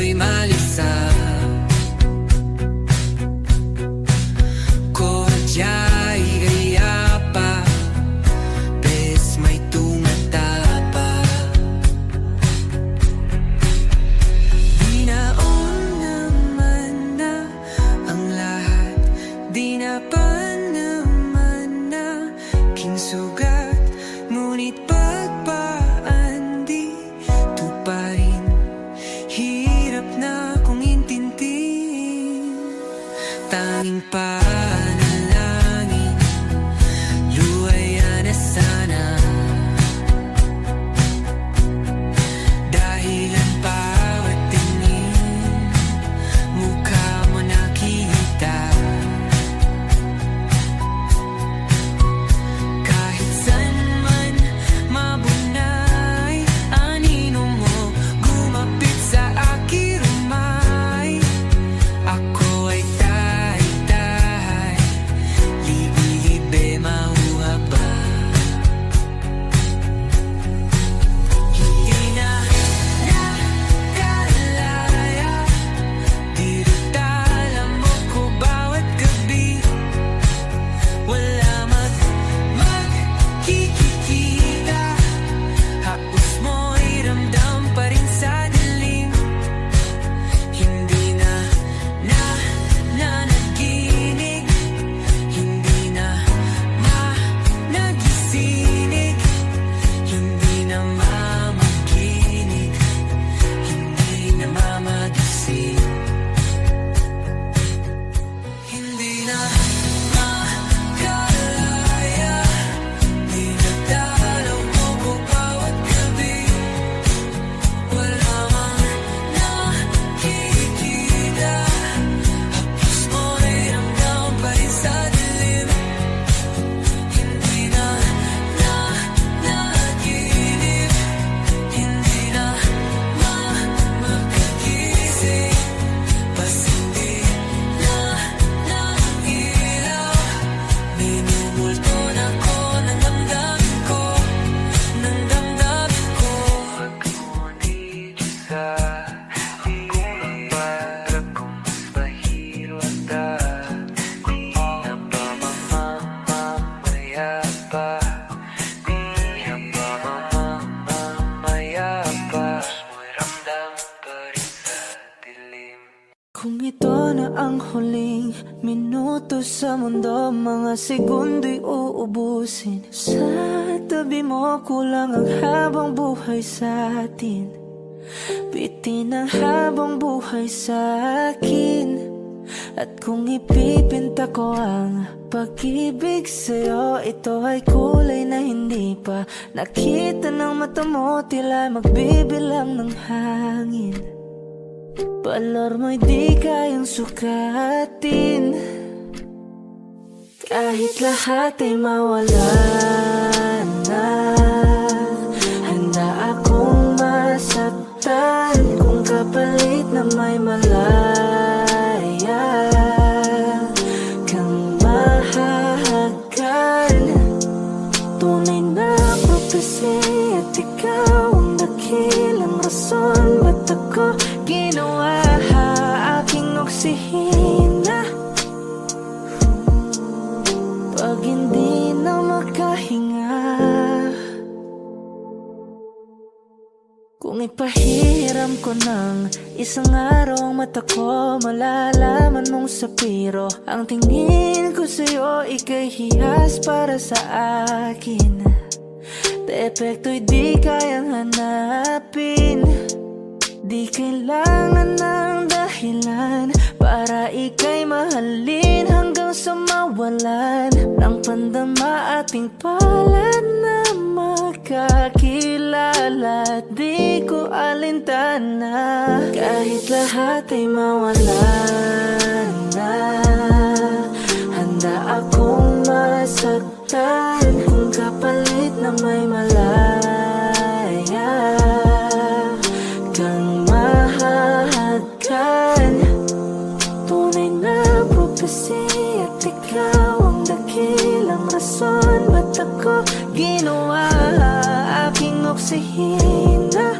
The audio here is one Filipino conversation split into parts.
ako'y malisa. Kodya igaya pa, bes may tumatapa. Di naon naman na ang lahat, di na pa naman na kinsugat. Ngunit pagpaan di tuparin, hirap na kong intindihin. Tanging panalangin, luwaya na sana. Dahil ang bawat tingin, mukha mo nakita. Kahit saan man mabunay, anino mo gumapit sa aking rumay. Ako ay tahay-tahay, libi-libe mahuha ba? Hindi na nakalaya, dirutala mo ko bawat gabi. Wala magkikita, hapos mo'y ramdam pa rin sa dilim. Hindi na nanaginig, hindi na nagising, hindi na mamakinig, hindi na mamagising. Hindi na makalaya, dinadalaw mo ko bawat gabi. Wala mang nakikita, hapos mo'y ramdam pa rin sa dilim. Hindi na nanaginip, hindi na makagising. Bas hindi na nailaw, minumulto na ko ng damdamin ko, ng damdamin ko. Pag-ngunit sa kulang para kung mas mahirata, di na ba mamamaya pa? Di na ba mamamaya pa? Mo'y ramdam pa rin sa dilim. Kung ito na ang huling minuto sa mundo, mga segundo'y uubusin. Sa tabi mo kulang ang habang buhay sa atin, bitin ang habang buhay sa akin. At kung ipipinta ko ang pag-ibig sa'yo, ito ay kulay na hindi pa nakita ng mata mo, tila magbibilang ng hangin. Balor mo'y di kayang sukatin, kahit lahat ay mawala na. Handa akong masaktan kung kapalit na may malaya kang mahahagan. Tunay na prophecy at ikaw ang dakilang rason, ba't ako ginawa aking oksihina? Pag hindi na makahinga, kung ipahiram ko ng isang araw ang mata ko, malalaman mong sapiro ang tingin ko sa'yo, ika'y hiyas para sa akin. Depekto'y di kayang hanapin, di kailangan ng dahilan para ika'y mahalin hanggang sa mawalan ng pandama ating palad na makakilala. Di ko alintana, kahit lahat ay mawalan na. Handa akong masaktan kung kapalit na may malaya kang mahahagan. Tunay na prophecy at ikaw ang dakilang rason, ba't ako ginawa aking oksihina?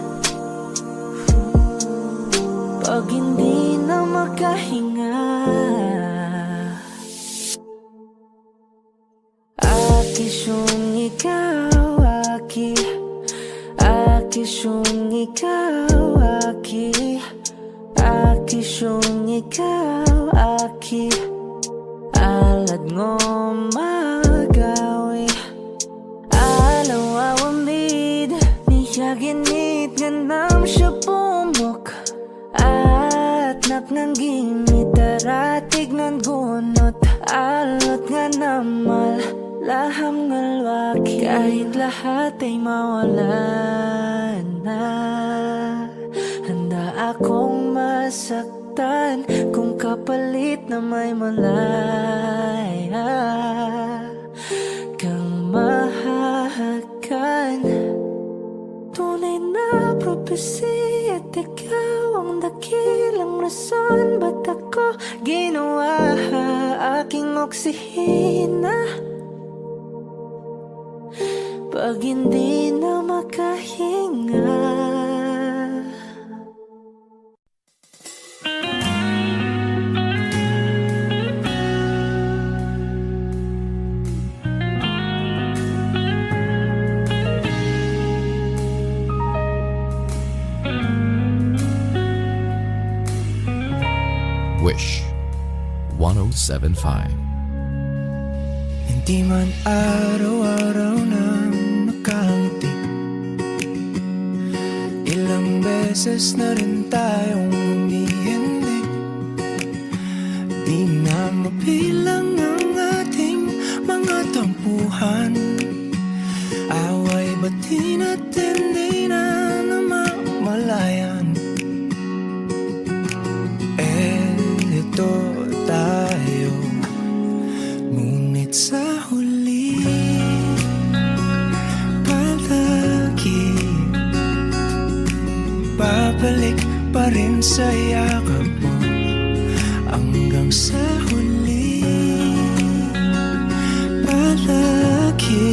Pag pag hindi na makahinga. Akis yung ikaw, aki. Akis yung ikaw, aki. Akis yung ikaw, aki. Alad ngo magawi. Alaw awamid, niya ginit ganam siya pumok. At naknanggimit daratig ng gunot. Alot nga namal, laham ngalwaki. Kahit lahat ay mawala na, handa akong masaktan kung kapalit na may malaya kang mahahakan. Tunay na propesya at ikaw ang dakilang rason ba't ako ginawa aking oksihina. Pag hindi na makahinga. Wish 1075. Hindi man araw-araw na makangiti, ilang beses na rin tayong hindi. Di na mabilang ang ating mga tampuhan. Away bati natin di na namamalayan. Ito tayo, ngunit sa huli palagi babalik pa rin sa yakap mo. Hanggang sa huli palagi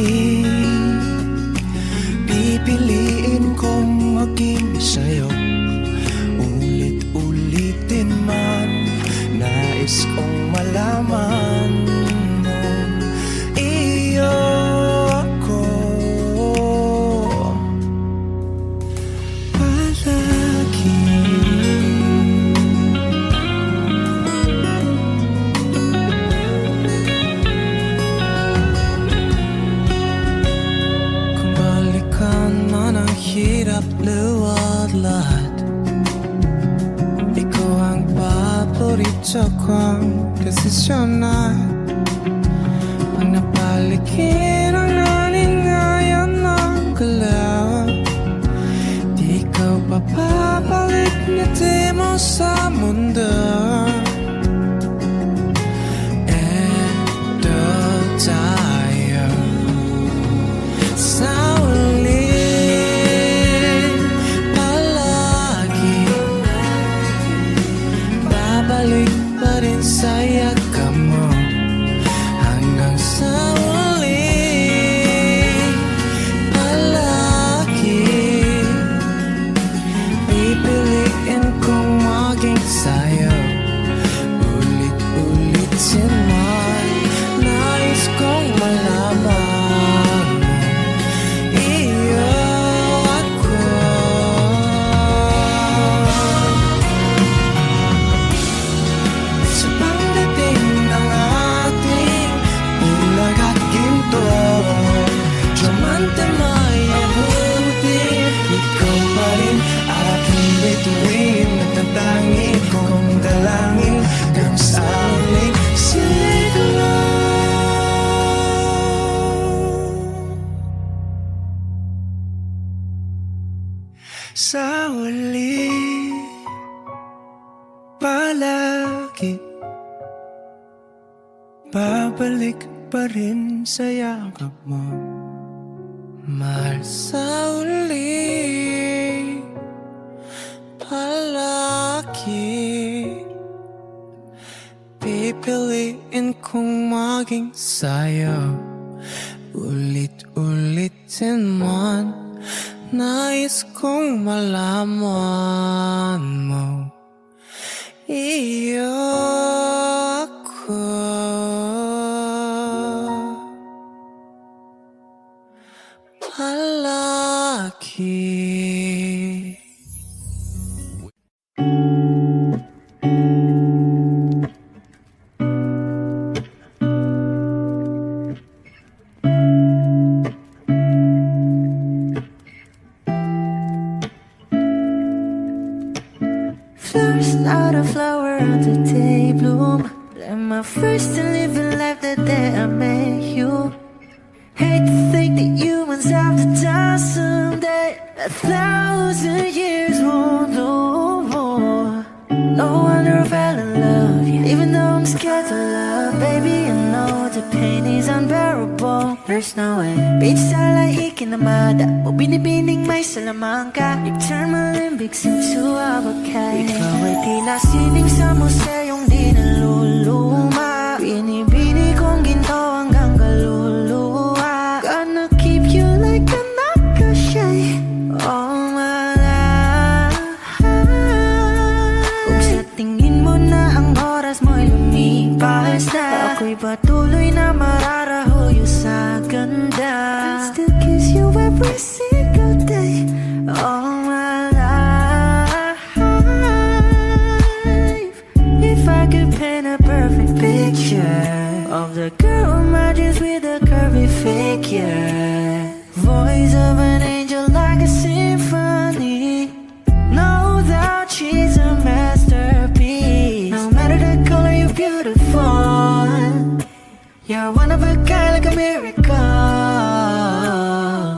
pipiliin kong maging sa'yo. Ulit-ulitin man, nais kong malaman mo, iyo ako palagi. Kung balikan man ang hirap, luwad lahat, paborito kong desisyon na pag napalikin ang naningayan ng galaw. Di ka papabalik na di mo sa mundo. Eto tayo sa ulit palagi, babalik pa rin sa yakap mo. Hanggang sa uli palagi pipiliin kong maging sa'yo. Ulit-ulitin man, nais kong malaman mo, iyo ako. Sa pagdating ng ating bulag at ginto, diamante may abutin, ikaw pa rin aking bituin. Nagtatangi kong dalangin kang sa uling siglo. Sa uli palagi babalik pa rin sa yakap mo. Mahal, sa uli palagi pipiliin kong maging sa'yo. Ulit-ulitin man, nais kong malaman mo, flowers, not a flower on the day bloom. I'm my first to live a life the day I met you. Hate to think that humans have to die someday. 1,000 years won't know more. No wonder I fell in love, yeah. Even though I'm scared to love, baby, I know the pain is unbearable. There's no way. Beach sala ikinamada, o binibining may salamangka. You turn my limbics into abakay. Ikaw ay tila sining sa museyong di naluluma. Binibini kong ginto hanggang kaluluwa. Gonna keep you like a nakashay all my life. Kung sa tingin mo na ang oras mo'y lumipas na, ako'y patuloy na mararahuyo sa ganda. I still kiss you every single day all my life. If I could paint a perfect picture of the girl who marches with a curvy figure, voice of an angel like a symphony, no doubt she's a masterpiece. No matter the color, you're beautiful. You're one of a kind, like a miracle.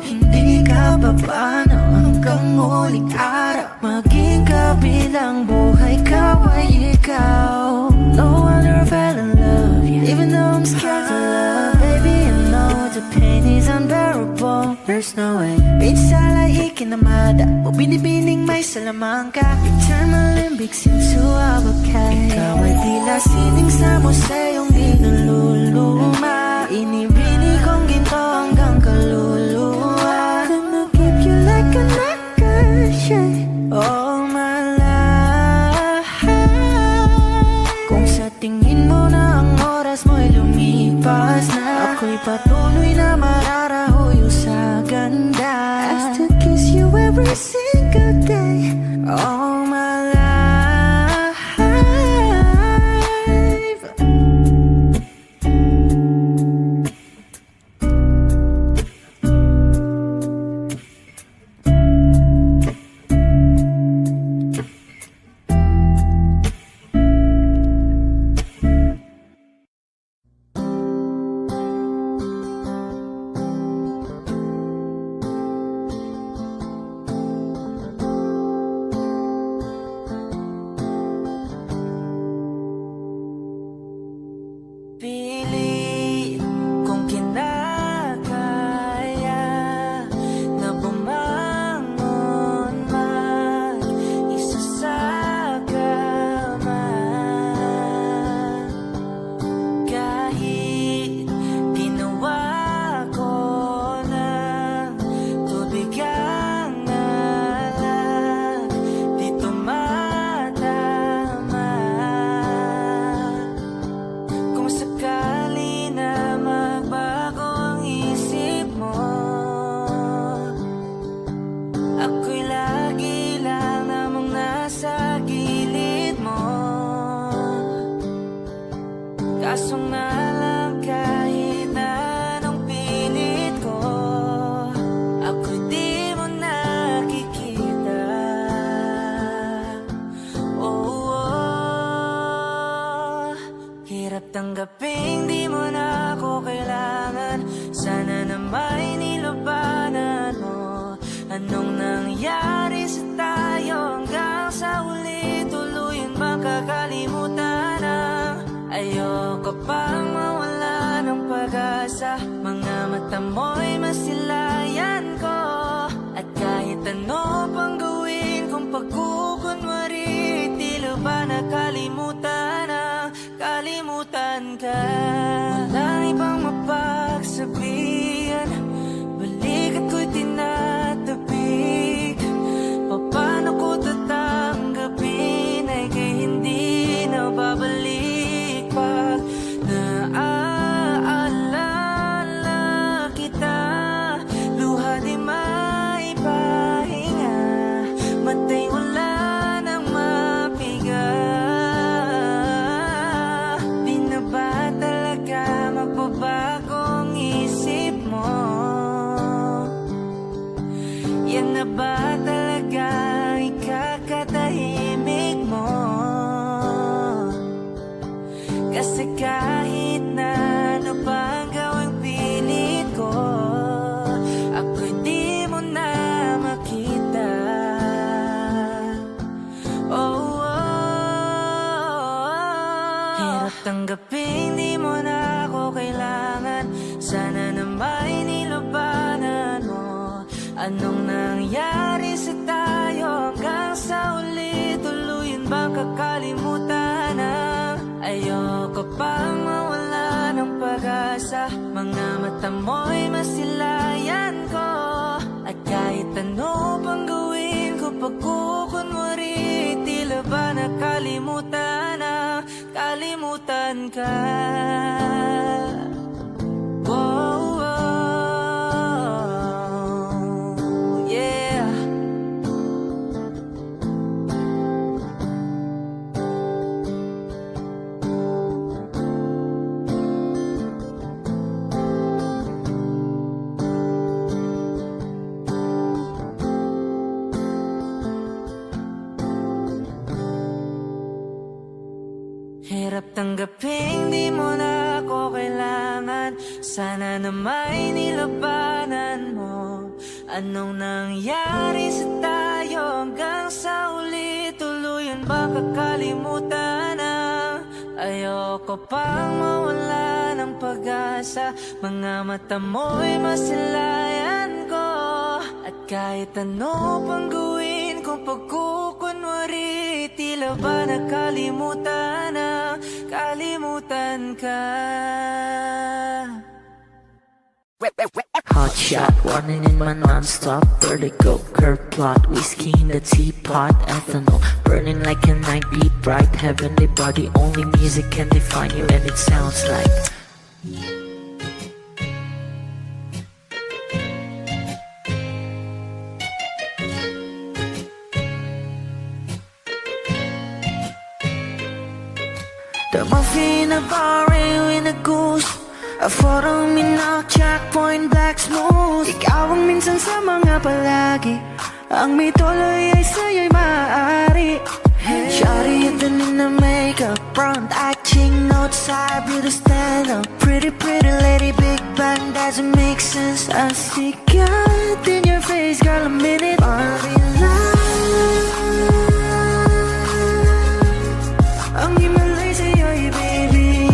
Hindi ka papaano hanggang huling araw, maging kabilang buhay ka ay ikaw. No wonder I fell in love, yeah. Even though I'm scared to love, baby, I know the pain is unbearable. There's no way. Beach sala ikinamada, o binibining may salamangka. You turn my limbics into abakay. Ikaw ay tila sining sa museyong di naluluma. Inibini kong ginto hanggang kaluluwa. Gonna keep you like a nakashay all my life. Kung sa tingin mo na ang oras mo'y lumipas na, ako'y patuloy na mararahuyo sa ganda. I still kiss you every single day all my life. Pili kung kinakaya na bumangon mag-isa sa kama, kahit ginawa ko ng tubig ang alak, di tumatama. Kung sakali na magbago ang isip mo, ako'y lagi lang namang nasa gilid mo. Kaso nga lang kahit na anong pilit ko, ako'y di mo nakikita. Oh, oh. Hirap tanggaping di mo na ako kailangan. Sana na may nilabanan mo. Anong nangyari sa tayo hanggang sa huli? Tuluyan bang kakalimutan na? Ayoko pang mawala ng pag-asa. Mga mata mo'y masilayan ko. At kahit ano pang gawin kung pagkukunwari, tila ba nakalimutan na kalimutan ka? Walang ibang mapagsabihan, balik at ko'y tinatabig. Paano ko tatanggapin ay kay hindi na babalik pag naaalala kita? Luha di maipahinga, matay wala nang mapiga. Di na ba talaga tanggapin, di mo na ako kailangan. Sana na may nilabanan mo. Anong nangyari sa tayo hanggang sa uli? Tuluyan bang kakalimutan na? Ayoko pang mawala ng pag-asa. Mga mata mo'y masilayan ko. At kahit ano pang gawin ko, pagkukunwari, tila ba nakalimutan na? Kalimutan ka. Whoa, whoa, yeah. Hirap tanggapin, di mo na ako kailangan. Sana na may nilabanan mo. Anong nangyari sa tayo hanggang sa uli? Tuluyan ba kakalimutan na? Ayoko pang mawala ng pag-asa. Mga mata mo'y masilayan ko. At kahit ano pang gawin kung pagkukunwari, tila ba nakalimutan na? Kalimutan ka. Hot shot, running in my non-stop vertigo. Curve plot, whiskey in the teapot, ethanol burning like a night beat, bright heavenly body. Only music can define you, and it sounds like. The muffin, a bar, in a goose. A photo, minok, checkpoint, black smooth. Ikaw ang minsan sa mga palagi. Ang may tuloy ay sa'yo'y maaari. Shawty, ito na makeup, front acting, outside, beauty stand up. Pretty, pretty lady, big bang, doesn't make sense. I see God in your face, girl, a minute. Ang himalay sa'yo'y baby.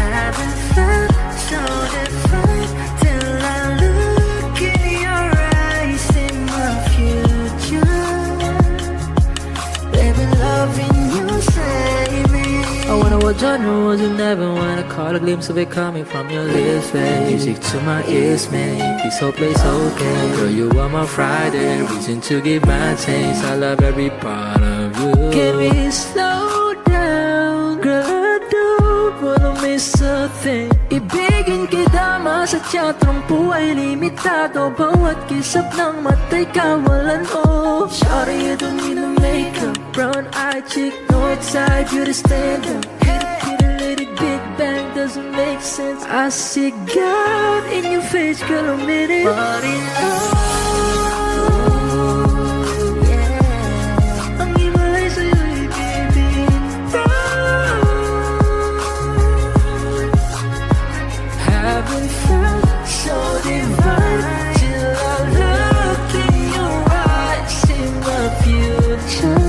Haven't felt so different till I look in your eyes, in my future. Baby, loving you, save me. I wonder what genre was you never wanna call a glimpse of it coming from your lips, babe. Music to my ears, man. This whole place okay. Girl, you are my Friday, reason to give my taste. I love every part of you. Can we slow down? Girl, I don't wanna miss a thing. Ibigin kita, masadya trompo ay limitado. Bawat kisap ng mata'y kawalan mo. Shawty, you don't need no makeup. Brown eye chick, north side, beauty stand up. Pretty lady, big bang, doesn't make sense. I see God in your face, girl, a minute. But in love, yeah. Ang himalay sa'yo'y baby. Haven't felt so divine till I look in your eyes, in my future.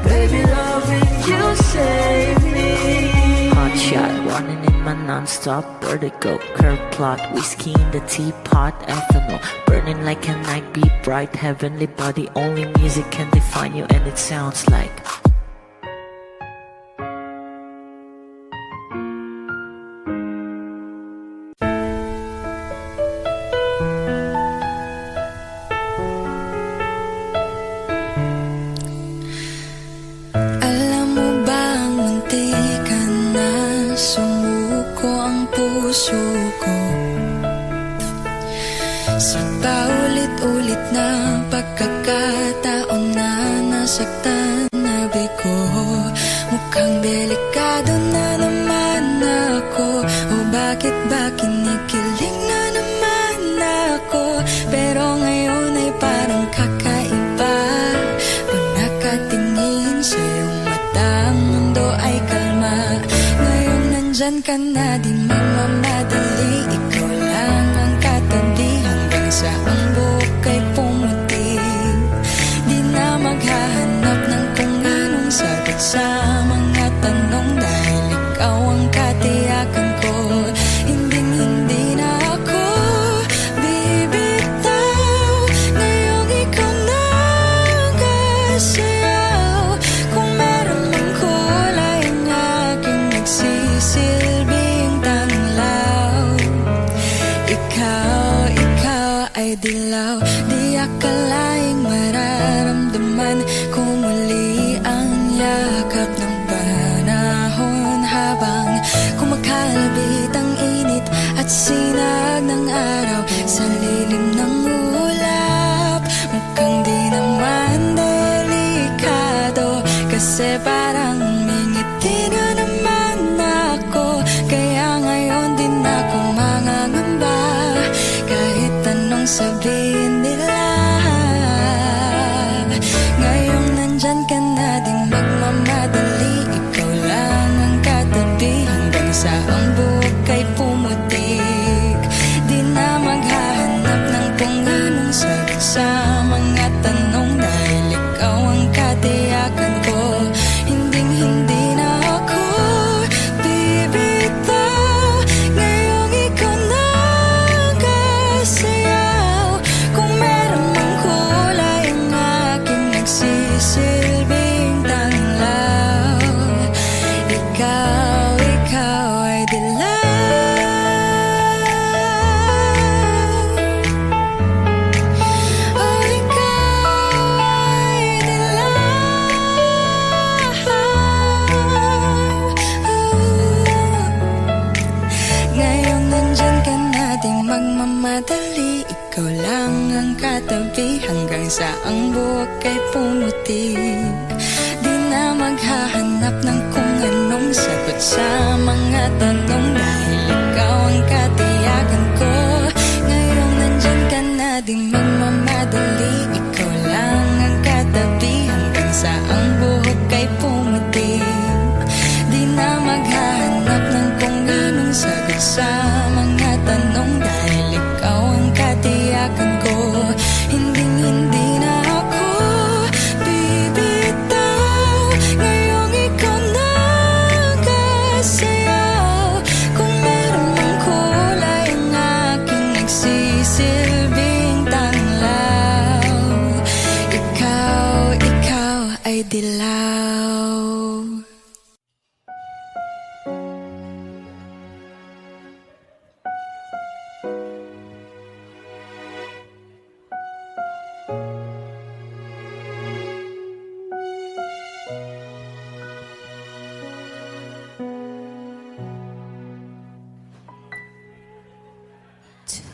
Baby, loving you, save me. Hot shot, running in my non-stop vertigo. Curve plot, whiskey in the teapot, ethanol burning like a night beat, bright heavenly body. Only music can define you, and it sounds like. Alam mo ba ang muntikan na sumuko ang puso ko? Sa paulit-ulit na pagkakataon na nasaktan na bigo. Mukhang delikado na naman ako. O bakit ba kinikilig na naman ako? Pero ngayon ay parang kakaiba. Pag nakatingin sa iyong mata, ang mundo ay kalma. Ngayon nandyan ka na, di magmamadali. Ikaw lang ang katabi hanggang sa ang buhok ay pumuti. Di na dilaw. Di akalaing mararamdaman kung muli ang yakap ng panahon. Habang kumakalabit ang init at sinag ng araw sa lilim ng ulap, mukhang di naman delikado, kasi parang ngingiti na naman ako. Kaya ngayon din ako mangangamba, kahit anong sabihin nila. Ngayong nandyan ka na ding magmamadali, ikaw lang ang katabi hanggang sa ang buhok ay pumutik. Di na maghahanap ng kung anong sagot sa mga tanong, dahil ikaw ang katiyakan ko. Hinding-hindi na ako bibitaw. Ngayong ikaw na kasayaw. Kung meron mang kulay ang aking nagsisilbing tanglaw, ikaw ay dilaw. Oh, ikaw ay dilaw. Ngayong nandyan ka na ding magmamadali, ikaw lang ang katabi hanggang sa ang buhok ay pumuti. Di na maghahanap ng kung anong sagot sa mga tanong, dahil ikaw ang katiyakan ko. Ngayong nandyan ka na ding magmamadali, ikaw lang ang katabi hanggang sa ang buhok ay pumuti. Di na maghahanap ng kung anong sagot sa mga tanong, dahil ikaw ang katiyakan ko. Hinding-hindi na ako bibitaw. Ngayong ikaw na kasayaw. Kung meron mang kulay ang aking nagsisilbing tanglaw, ikaw ay dilaw.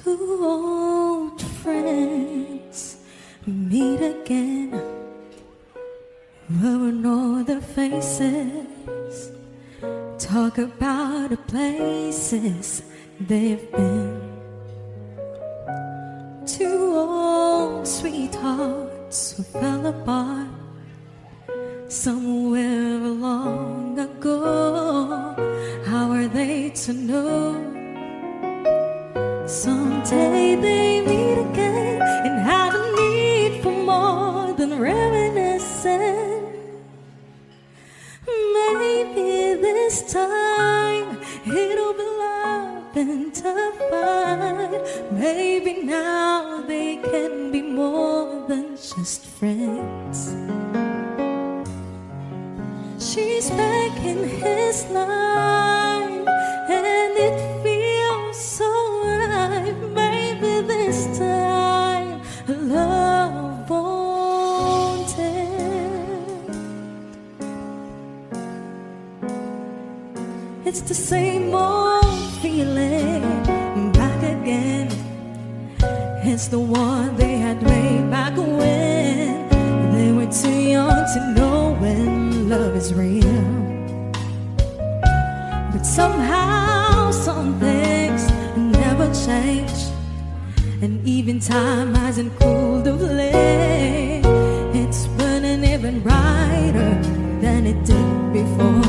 Two old friends meet again, wearing all their faces, talk about the places they've been. Two old sweethearts who fell apart somewhere long ago. How are they to know? Someday they meet again and have a need for more than reminiscing. Maybe this time it'll be love and divine. Maybe now they can be more than just friends. She's back in his life and it feels so right. Maybe this time love won't end. It's the same old feeling back again. It's the one they had way back when they were too young to know when love is real. But somehow some things never change, and even time hasn't cooled the flame. It's burning even brighter than it did before.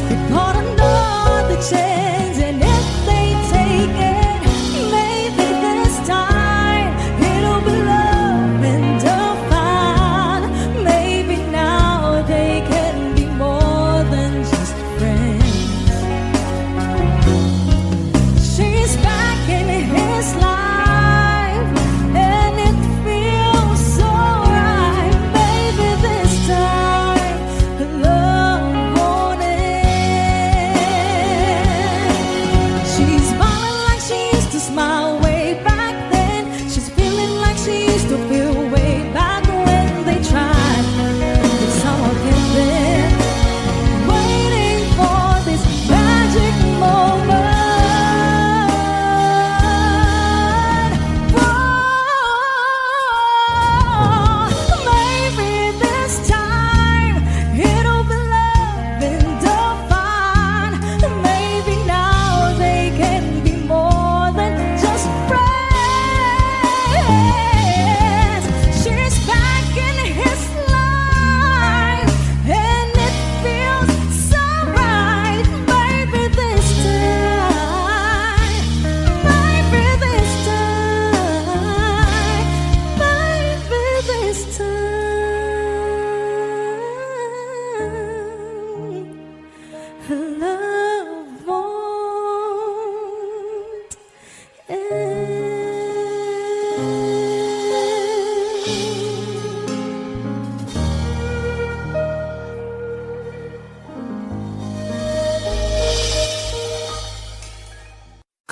They bought another chance, and if they take it, maybe this time it'll be love and divine. Maybe now they can be more than just friends. She's back in his life and it feels so right. Maybe this time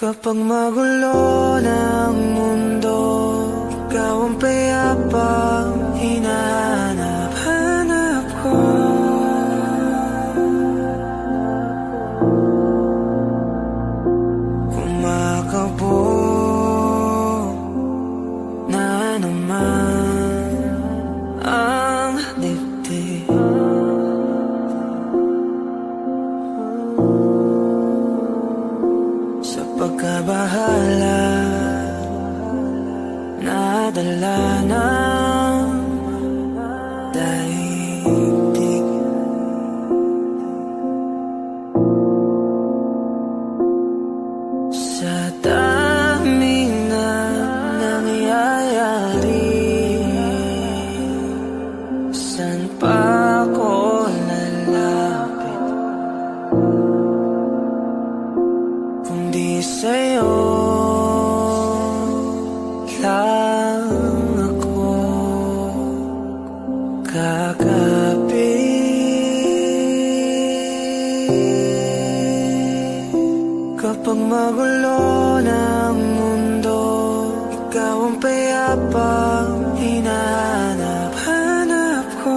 Kapag magulo ng mundo, ikaw ang payapang hinahanap-hanap ko. Kumakabog na naman ang dibdib. Sa pagkabahala, nadala ng daigdig. Sa daming na nangyayari, saan pa ako lalapit kundi sa'yo lang ako kakapit. Kapag magulo ng mundo, ikaw ang payapang hinahanap-hanap ko.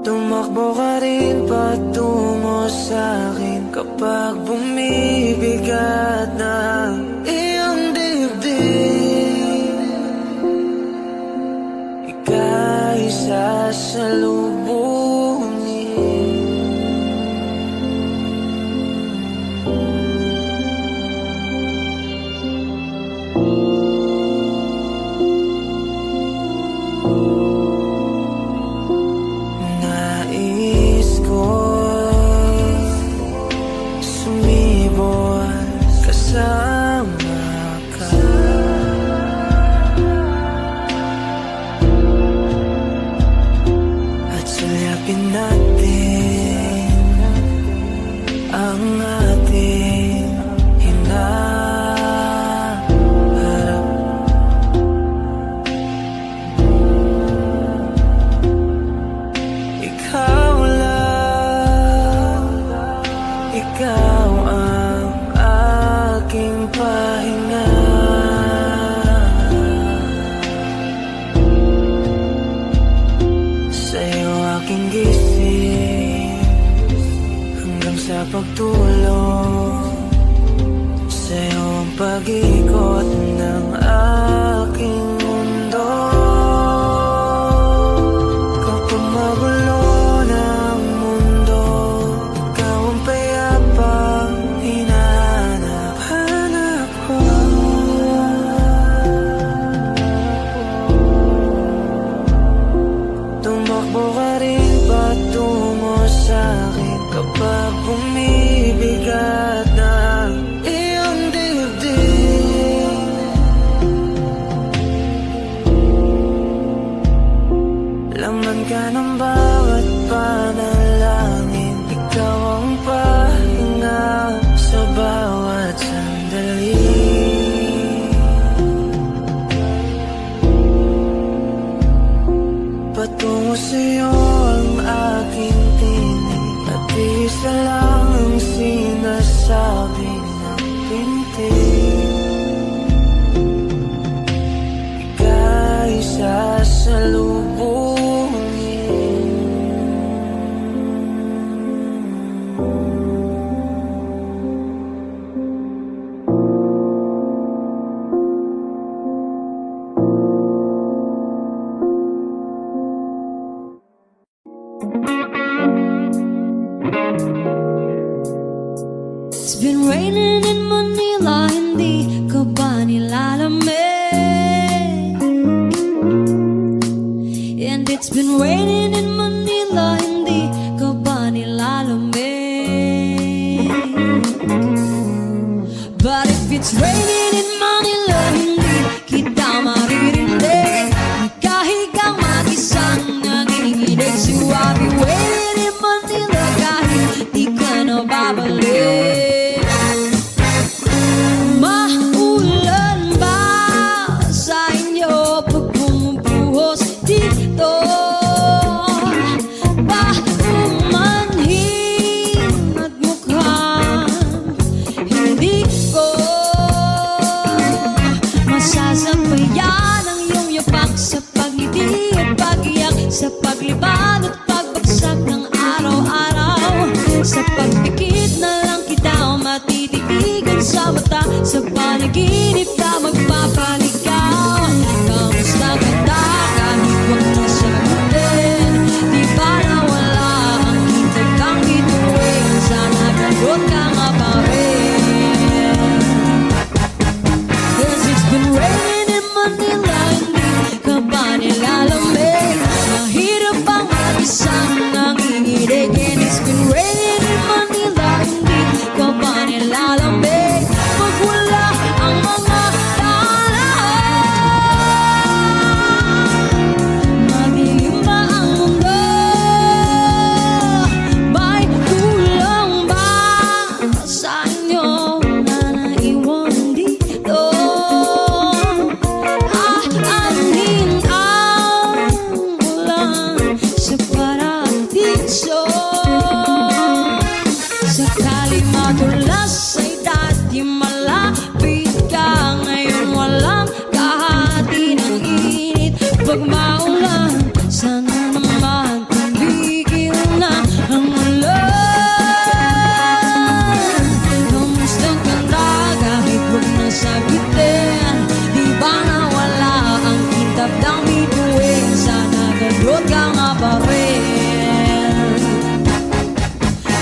Tumakbo ka rin patungo sa'kin kapag bumibigat na iyong dibdib. Ika'y sasalubungin. Nais ko sumibol kasama ka. At sulyapin natin ang ating hinaharap. Ikaw lang, ikaw ang aking pahinga. Sa'yo aking gising hanggang sa pagtulog. Sa'yo ang pag-ikot ng aking mundo. Kapag magulo ng mundo, ikaw ang payapang hinahanap-hanap ko. Tumakbo ka rin patungo sa'kin kapag bumibigat na iyong dibdib. Laman ka ng bawat panalangin, ikaw ang pahinga sa bawat sandali. Patungo sa'yo ang aking tinig, at isa lang ang sinasabi ng pintig. Ika'y It's been raining in Manila, hindi ka ba nilalamig? And it's been raining in Manila, hindi ka ba nilalamig? But if it's raining in Manila, hindi kita maririnig. Ikahigang mag-isang nanginginig. So I'll be waiting in Manila kahit di ka na babalik. Maulan ba sa inyo pag bumubuhos dito? Ba umanhid sa mata, sa panaginip ka magpapaligaw. Kamusta ka na kahit huwag na sagutin? Di ba nawala ang hintay kang bituin? Sana ganun ka nga pa rin. 'Cause it's been raining in Manila, hindi ka ba nilalamig? Mahirap bang mag-isang nanginginig? And it's been raining in Manila, hindi ka ba nilalamig? Pag wala ang mga daan, madilim na ang mundo. May kulang ba sa inyo na naiwan dito? Aanhin ang ulan sa paradiso. Sakali madulas ay dati malapit ka, ngayon walang kahati ng init. Pag maulan, sana naman tumigil na ang ulan. Kamusta ka na kahit huwag na sagutin? Di ba nawala ang kitab ng bituin? Sana ganun ka nga pa rin.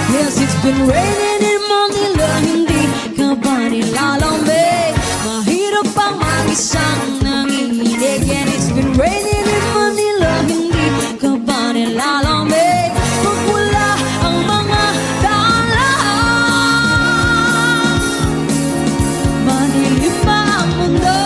Yes, it's been raining in Manila, hindi ka ba nilalamig? Mahirap bang mag-isang nanginginig? And it's been raining in Manila, hindi ka ba nilalamig? Pag wala ang mga daan, madilim pa ang mundo.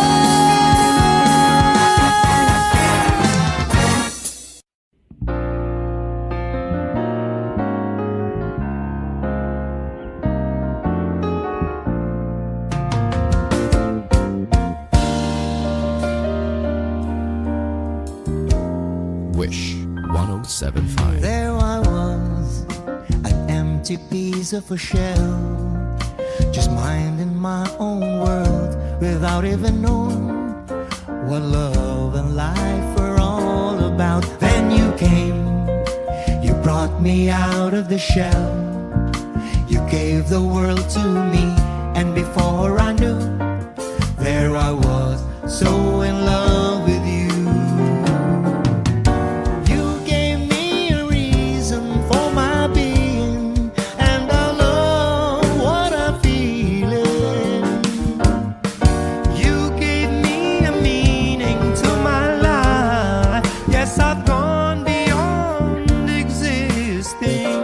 Wish 1075. There I was, an empty piece of a shell, just minding my own world without even knowing what love and life were all about. Then you came, you brought me out of the shell, you gave the world to me, and before I knew, there I was, so in love with you. You gave me a reason for my being, and I love what I'm feeling. You gave me a meaning to my life. Yes, I've gone beyond existing,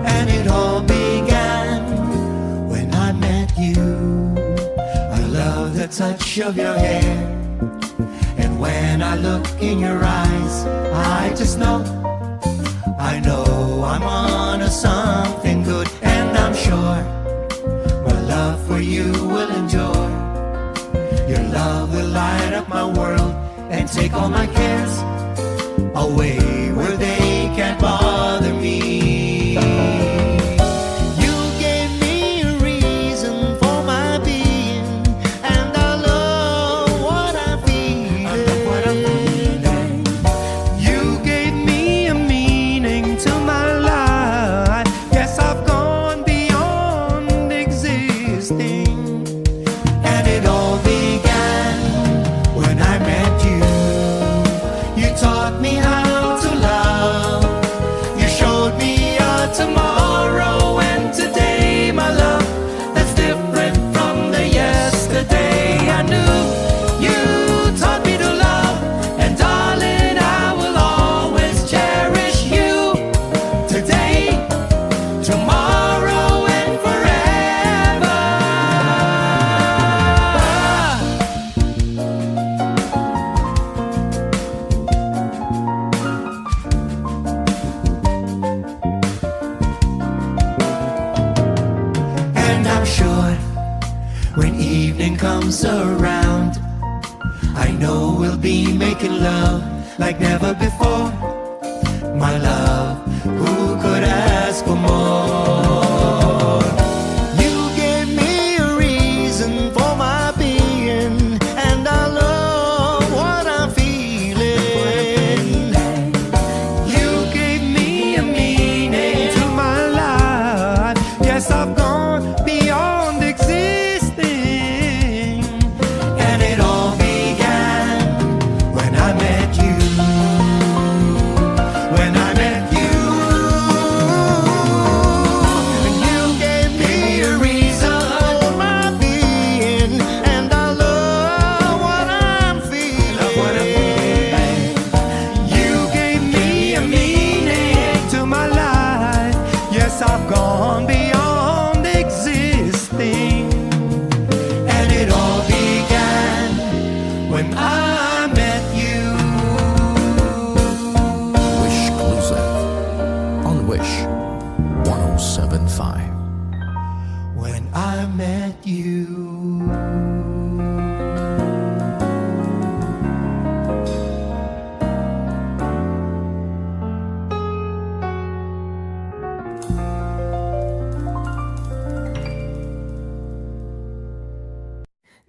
and it all began when I met you. I love the touch of your hair, and when I look in your eyes, I just know, I know I'm on to something good, and I'm sure my love for you will endure. Your love will light up my world and take all my cares away where they can't bother me. You gave me a reason for my being, and I love what I'm feeling. You gave me a meaning to my life. Yes, I've gone beyond existing, and it all began when I met you. You taught me how to love. You showed me a tomorrow, and today, my love, that's different from the yesterday I knew. You taught me to love, and darling, I will always cherish you. Today, tomorrow, and forever. And I'm sure when evening comes around, I know we'll be making love like never before. My love, who could ask for more? You gave me a reason for my being, and I love what I'm feeling. You gave me a meaning to my life. Yes, I've gone beyond existing. when I met you.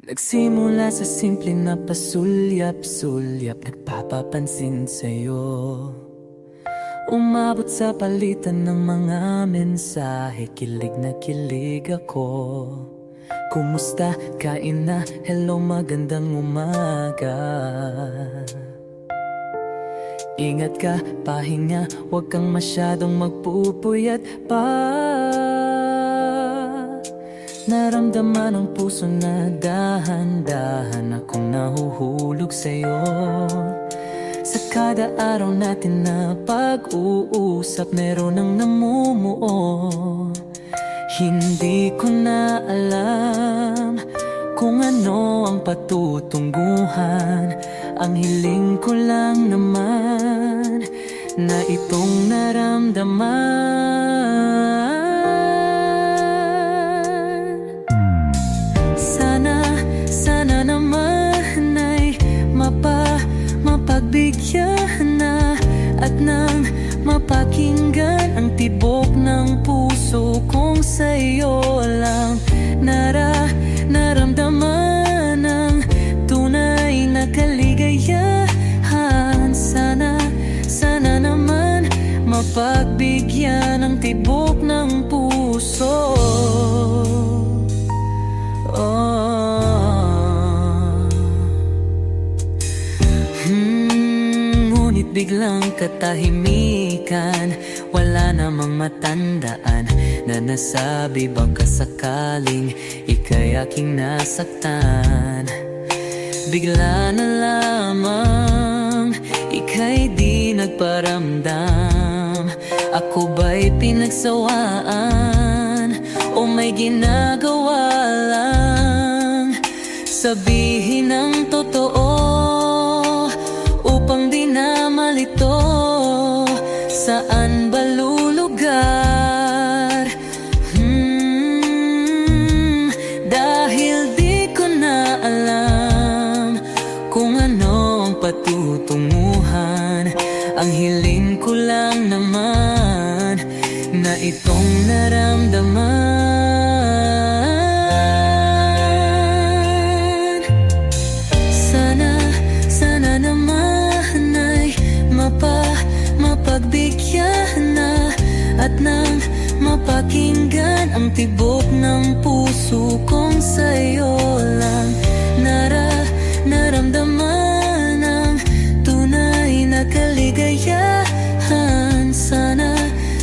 Nagsimula sa simple na pasulyap-sulyap, nagpapapansin sa'yo. Umabot sa palitan ng mga mensahe, kilig na kilig ako. Kumusta? Kain na? Hello, magandang umaga. Ingat ka, pahinga, huwag kang masyadong magpupuyat pa. Naramdaman ang puso na dahan-dahan akong nahuhulog sa'yo. Sa kada araw natin na pag-uusap, meron ang namumuo. Hindi ko na alam kung ano ang patutunguhan. Ang hiling ko lang naman na itong naramdaman. Sana naman ay mapagbigyan na at nang mapakinggan ang tibok ng puso kong sa'yo lang naramdaman ang tunay na kaligayahan. Sana naman mapagbigyan ang tibok ng puso. Ngunit biglang katahimikan, wala namang matandaan na nasabi baka sakaling ika'y aking nasaktan. Bigla na lamang ika'y di nagparamdam. Ako ba'y pinagsawaan o may ginagawa lang? Sabihin ang totoo upang di na malito. Saan ba lulugar? Dahil di ko na alam kung ano ang patutunguhan. Ang hiling ko lang naman na itong naramdaman. Sana naman ay mapagbigyan na at nang mapakinggan ang tibok ng puso kong sa'yo lang naramdaman ang tunay na kaligayahan.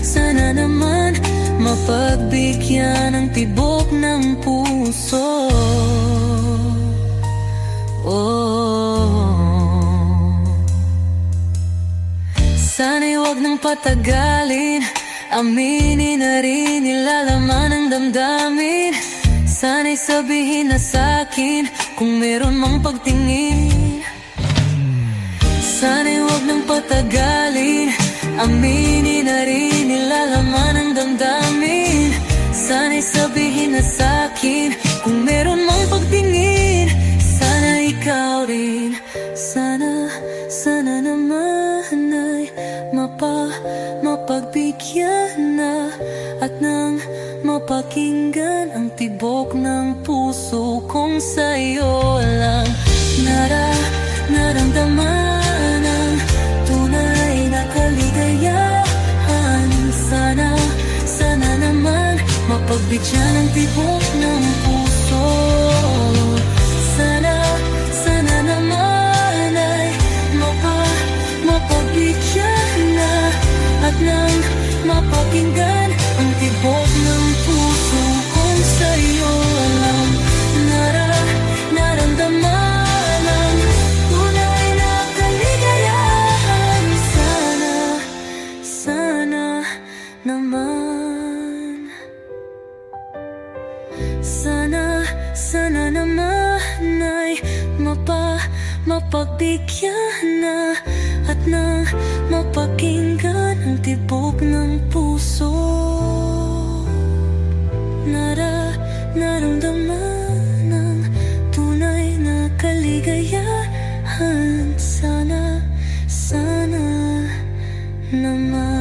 Sana naman mapagbigyan ang tibok ng puso. Sana'y huwag nang patagalin, aminin na rin nilalaman ng damdamin. Sana'y sabihin na sa'kin kung meron mang pagtingin. Sana'y huwag nang patagalin, aminin na rin nilalaman ng damdamin. Sana'y sabihin na sa'kin kung meron mang pagtingin. Sana ikaw rin, sana naman ay mapagbigyan na at nang mapakinggan ang tibok ng puso kong sa'yo lang naramdaman ang tunay na kaligayahan. Sana naman mapagbigyan ang tibok ng puso. Sana naman ay mapagbigyan na at nang mapakinggan ang tibok ng puso kong sa'yo lang naramdaman ang tunay na kaligayahan. Sana naman, sana naman ay mapagbigyan na at nang mapakinggan ang tibok ng puso. naramdaman ng tunay na kaligayahan. Sana, sana naman.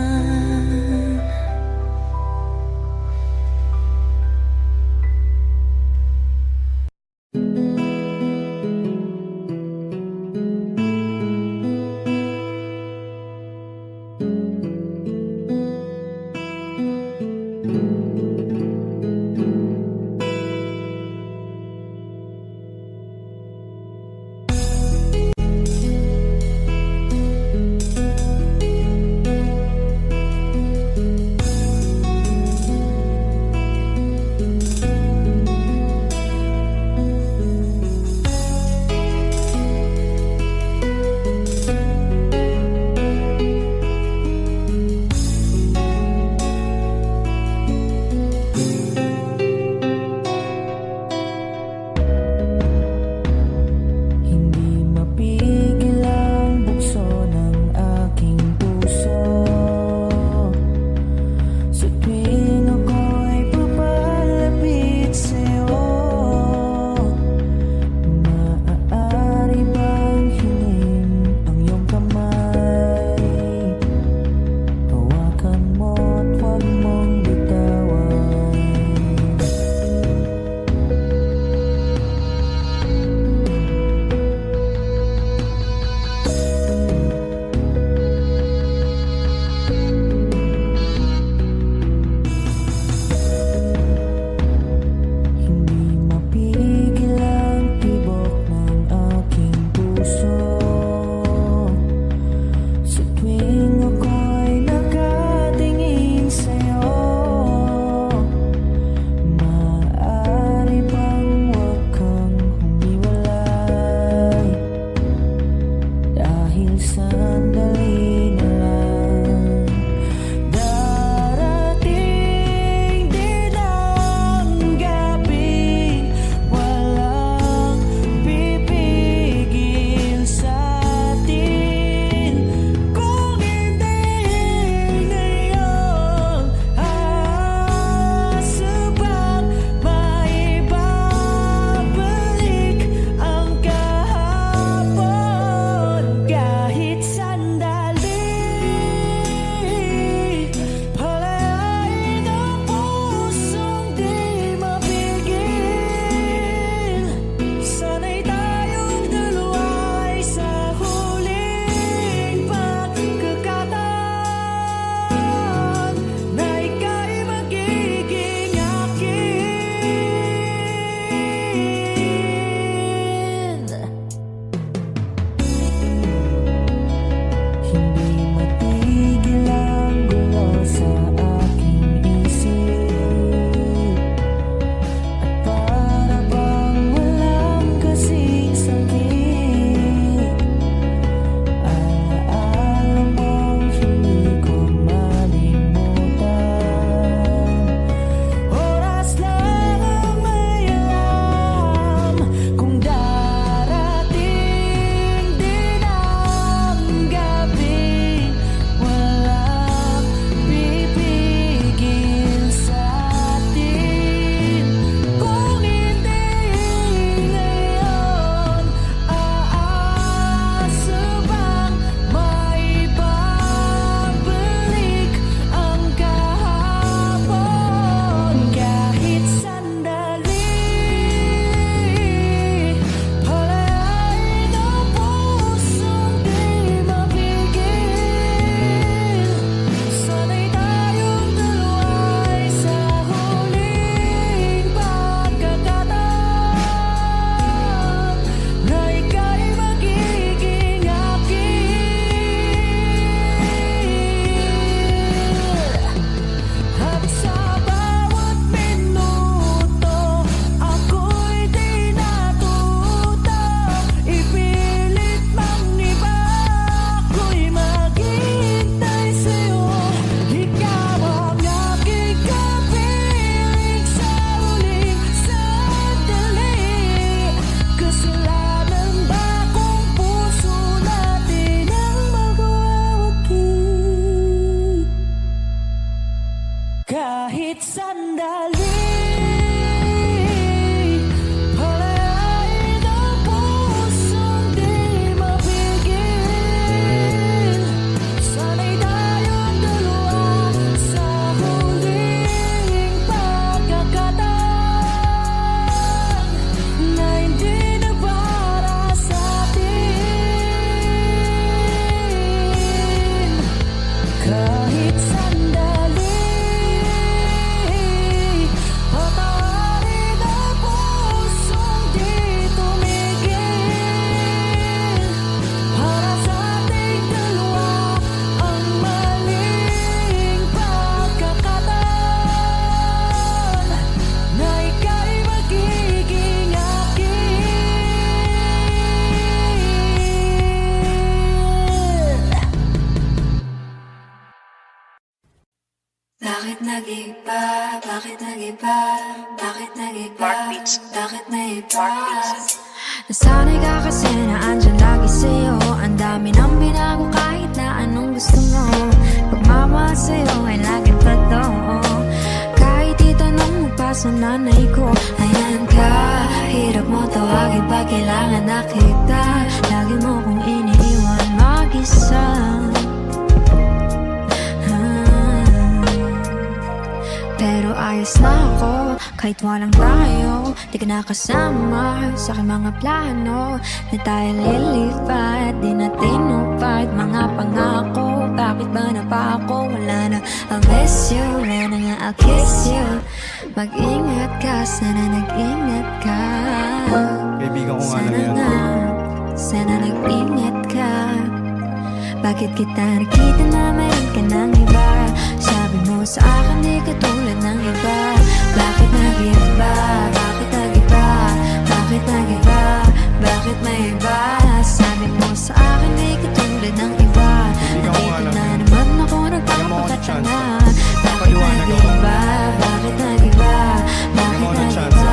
nag-iba? Bakit nag-iba? Bakit nag-iba? Bakit nag-iba? Nasanay ka kasi na andyan lagi sa'yo. Ang dami nang binago kahit na anong gusto mo. Pagmamahal sa'yo ay laging totoo. Kahit itanong mo pa sa nanay ko, ayan ka, hirap mo tawagin pag kailangan na kita. Lagi mo kong iniiwan mag-isa. Pero ayos na ako, kahit walang tayo. Di ka nakasama sa aking mga plano. Di tayo lilipat, di na tinupad mga pangako. Bakit ba na pa ako? Wala na, I'll miss you. Wala na nga, I'll kiss you. Mag-ingat ka, sana nag-ingat ka. Kaibigan ko nga lang Sana yan. nga, sana nag-ingat ka. Bakit kita nakita na mayroon ka ng iba? Sabi mo sa akin di ka tulad ng iba. Bakit nag-iba? Bakit nag-iba? Bakit nag-iba? Bakit may iba? Sabi mo sa akin di ka tulad ng iba. Nandito na naman ako nagpapakatanga. Bakit nag-iba? Bakit nag-iba? Bakit nag-iba?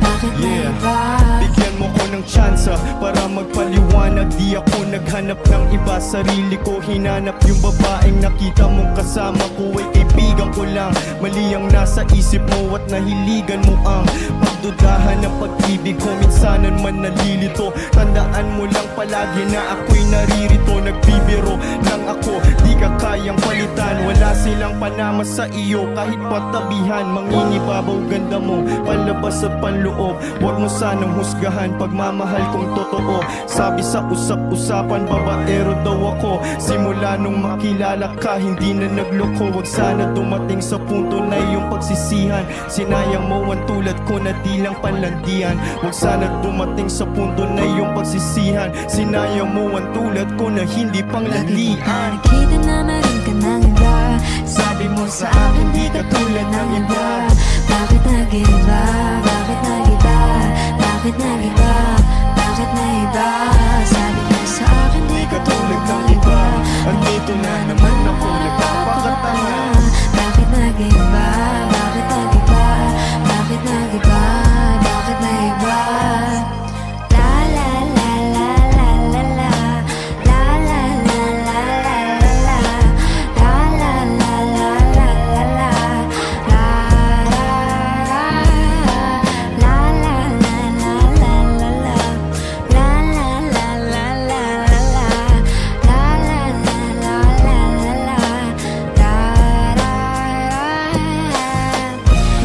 Bakit nag-iba? Bigyan mo ko ng tsansa para magpaliwanag. Di ako naghanap ng iba, sarili ko hinanap. Yung babaeng nakita mong kasama ko ay kaibigan ko lang. Mali ang nasa isip mo at nahiligan mo ang pagdudahan ng pag-ibig ko. Minsanan man nalilito, tandaan mo lang palagi na ako'y naririto. Nagbibiro lang ako, di ka kayang palitan. Wala silang panama sa iyo kahit patabihan. Manginibabaw ganda mo, palabas at panloob. Huwag mo sanang husgahan pagmamahal kong totoo. Sabi sa usap-usapan, babaero daw ako. Simula nung makilala ka, hindi na nagloko. Huwag sana dumating sa punto na iyong pagsisihan. Sinayang mo ang tulad ko na di lang panlandian. Huwag sana dumating sa punto na iyong pagsisihan. Sinayang mo ang tulad ko na hindi panglandian. Nakita na meron ka ng iba. Sabi mo sa akin di ka tulad ng iba. Bakit nag-iba? Bakit nag-iba? Bakit nag-iba? Bakit nag-iba? Sabi mo sa akin di ka tulad ng iba. Andito na naman ako nagpapakatanga. Bakit nag-iba? Bakit nag-iba? Bakit nag-iba? Bakit nag-iba? La la la la la la la. La la la la la la la. La la la la la la la. La la la la la la la la la. La la la la la la la. La la la la la la la.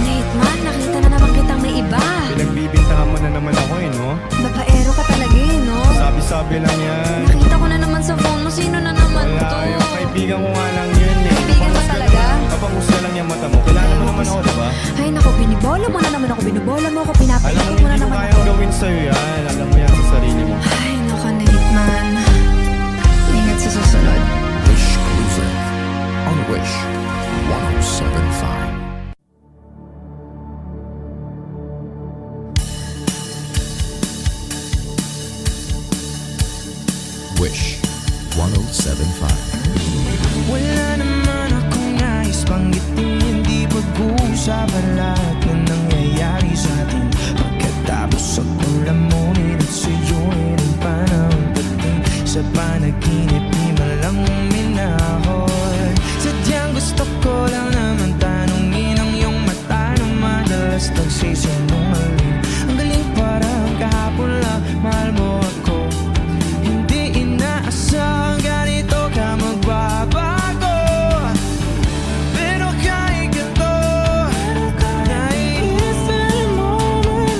Nate man, nakita na naman kitang may iba. Pinagbibintangan mo na naman ako no? Babaero ka talaga no? Sabi-sabi lang yan. Nakita ko na naman sa phone mo, sino na naman to? Wala, yung kaibigan ko nga lang yun eh. Kaibigan mo talaga? Kapangusga lang yung mata mo. Kailangan mo naman ako, diba? Ay naku, binibola mo na naman ako, binubola mo ako, Alam mo, pinapaikot mo hindi na ko naman kayang ako. gawin sa'yo yan. Alam mo yan sa sarili mo. Ay naku, Nate man. Ingat sa susunod. Wish Cruiser on Wish 1075. Wish 1075. Wala naman akong nais banggitin. Di pag-uusapan lahat ng nangyayari sa atin. Pagkatapos ako lamunin at sa'yo ay nagpanang dating. Sa panaginip di malang minahon. Sadyang gusto ko lang naman tanungin ang iyong mata na madalas nagsisinungaling. Ang galing parang kahapon lang, mahal mo ako. Hindi inaasahang ganito ka magbabago. Pero kahit ganito, naiisip mo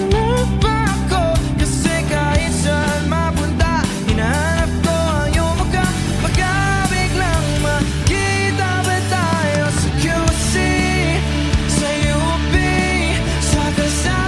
man ba ako? Kasi kahit saan mapunta, hinahanap ko ang iyong mukha. Baka biglang makita ba tayo sa QC, sa UP, sa kalsada?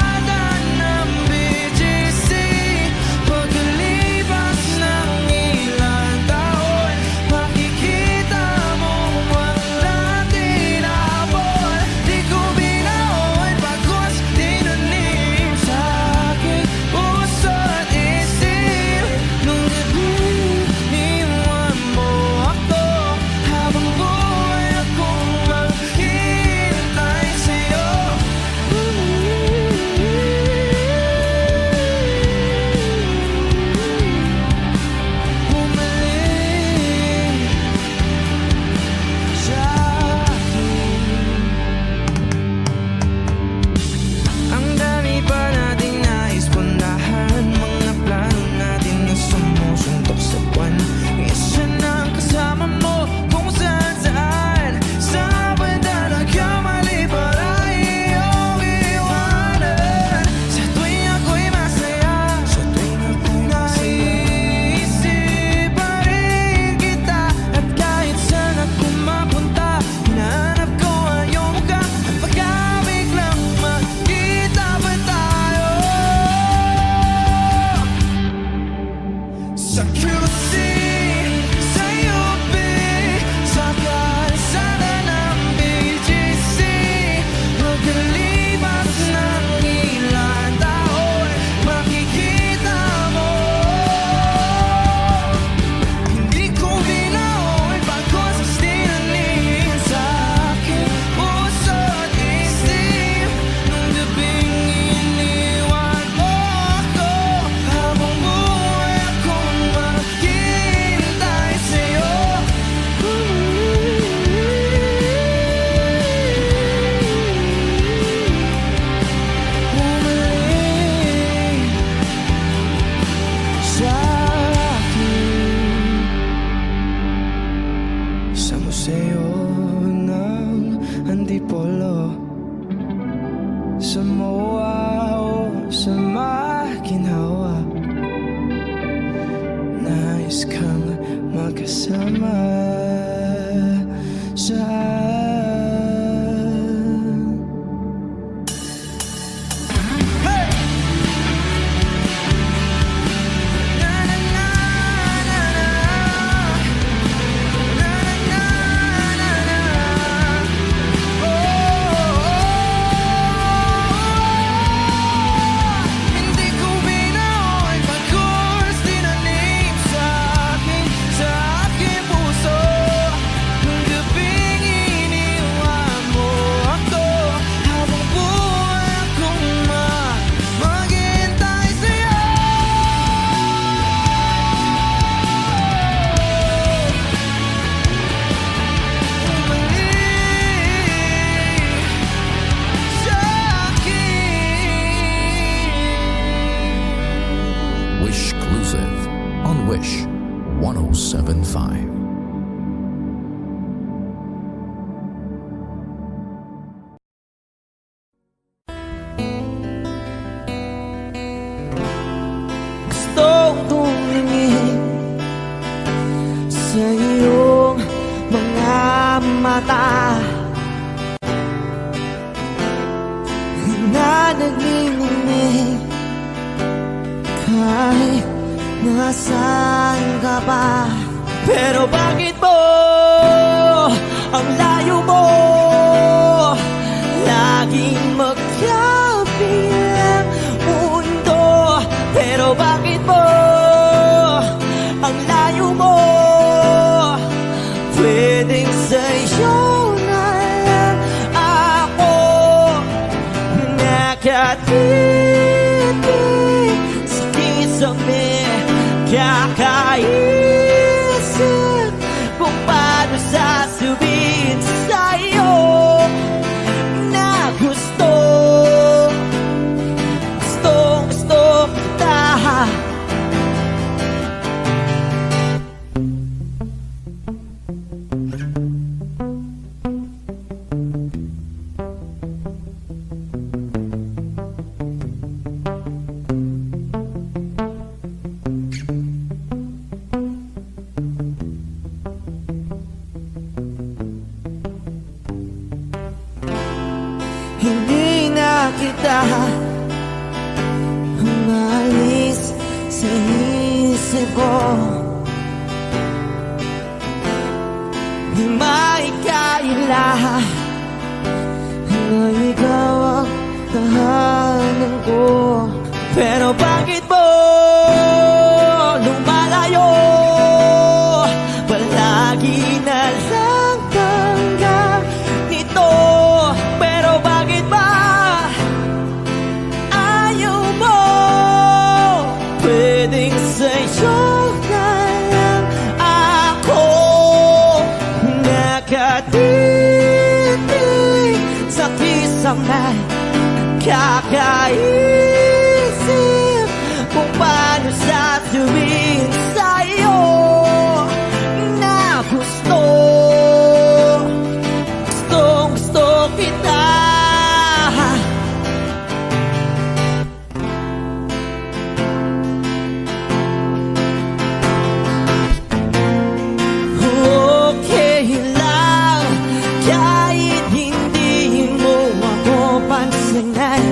ginhawa. Nais kang magkasama sa hindi ko binaon pagkulas tinanim sa aking puso. Nung gabing iniwan mo ako, habang buhay akong maghihintay sa'yo. Wish Exclusive on Wish 1075. Gustong tumingin sa iyong mga mata na nagniningning kahit nasaan ka pa. Pero bakit mo ang layo mo laging magkabilang mundo? Pero bakit mo ang layo mo pwedeng sa'yo na lang ako nakatitig sa kisame, kakaisip kung paano sasabihin sa'yo na gusto kita. Hindi na kita umalis sa isip ko. Di maikaila na ikaw ang tahanan ko. Pero bakit mo lumalayo? Palagi na lang hanggang nito. Pero bakit ba ayaw mo? Pwedeng sa'yo na lang ako nakatitig sa kisame, kakaisip kung paano sasabihin sa'yo na gusto kita. Okay lang kahit hindi mo ako pansinin.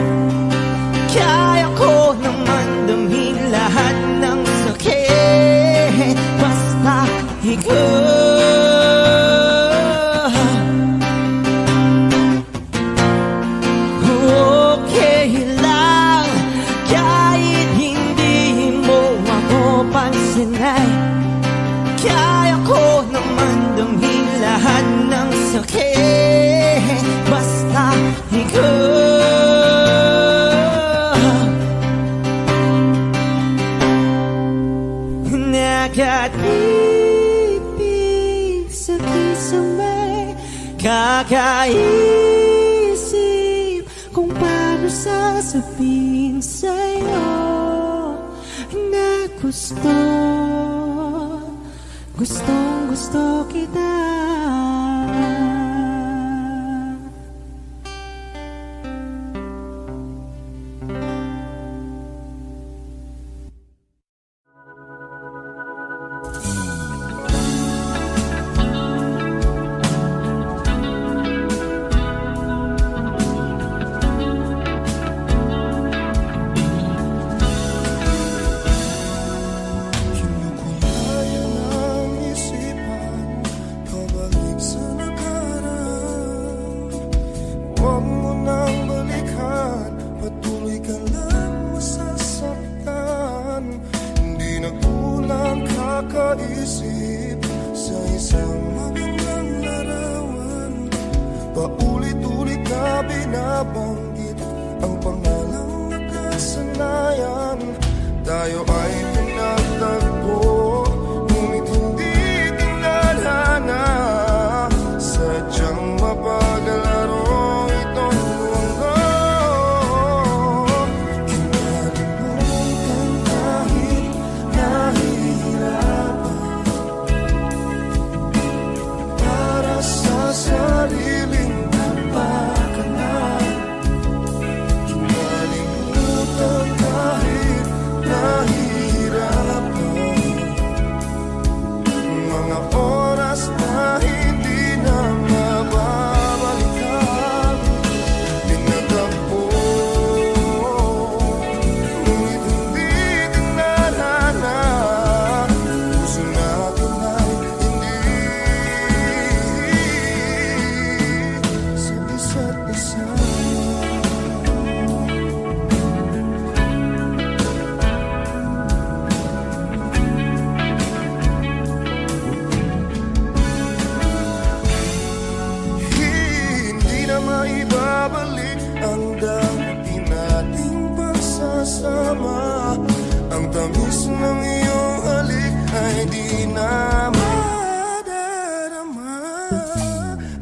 Kaya ko naman damhin lahat ng sakit basta ikaw. Okay lang kahit hindi mo ako pansinin. Kaya ko naman damhin lahat ng sakit basta ikaw. Nakatipig sa kisame, kakaisip kung paano sasabihin sa'yo na gustong kita. tayo ay pinagtagpo, ngunit hindi tinadhana. Sadyang mapagalaro itong mundo. Kinalimutan kahit nahihirapan, para sa sariling kapakanan. Kinalimutan kahit nahihirapan, mga oras na hindi na mababalikan. Pinagtagpo, ngunit hindi dinadhana. Puso natin ay hindi sa isa't isa. Hindi na maibabalik ang dati nating pagsasama. Ang tamis ng iyong halik ay di na madarama.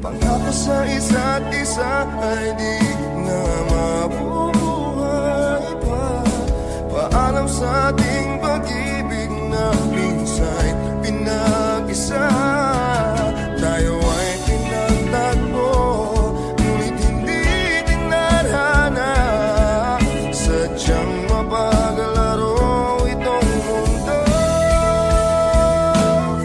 Pangako sa isa't isa ay di na mabubuhay pa. Paalam sa ating pag-ibig na minsa'y pinag-isa. Tayo ay pinagtagpo, ngunit hindi dinadhana. Sadyang mapagalaro itong mundo.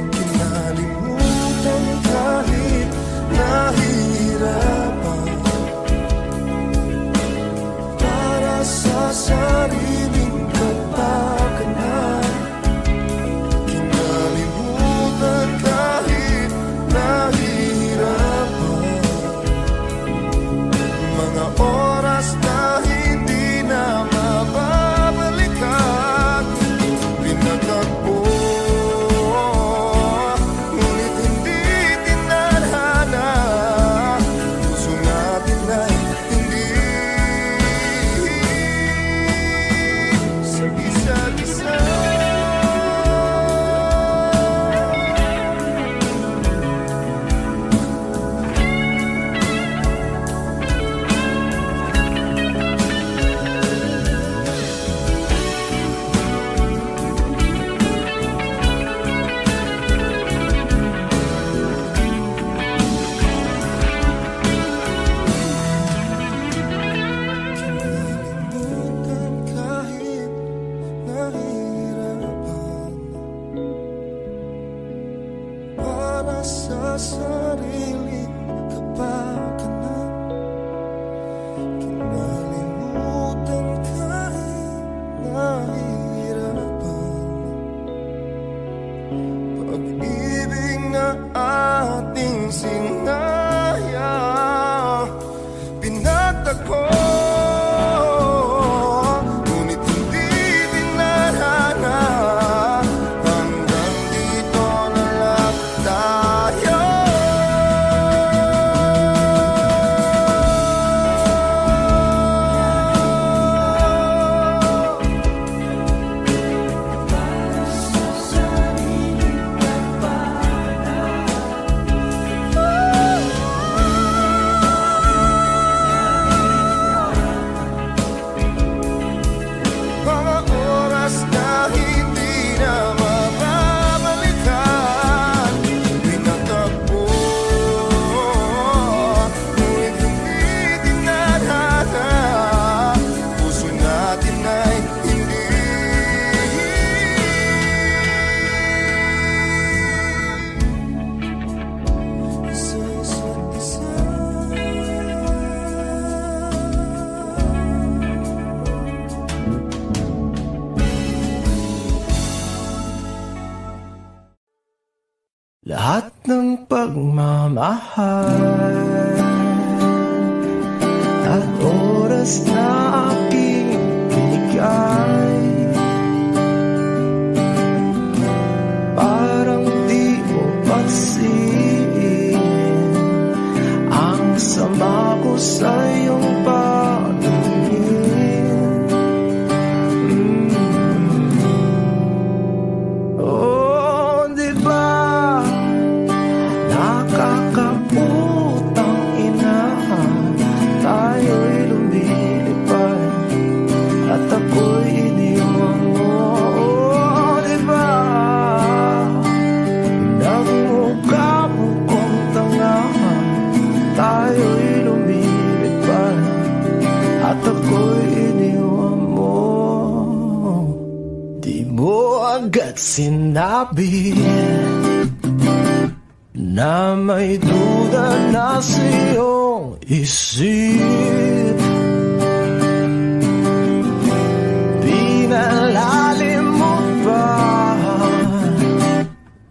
Kinalimutan kahit nahihirapan, para sa sariling kapakanan. Kinalimutan kahit nahihirapan, mga oras na hindi na mababalikan. Pinagtagpo, ngunit hindi tinadhana. Puso natin ay hindi sa isa't isa. Kinalimutan kahit nahihirapan, para sa sariling kapakanan. Kinalimutan kahit nahihirapan, pag-ibig na ating sinaya. Pinagtagpo, ngunit hindi dinadhana. Hanggang dito na lang tayo. Mga oras na hindi na mababalikan. Pinagtagpo, ngunit hindi dinadhana. Puso natin ay hindi sa isa't isa. Lahat ng pagmamahal at oras na aking binigay, parang di mo pansin ang sama ko sa iyong paningin. agad sinabi na may duda na sa iyong isip. Pinalalim mo pa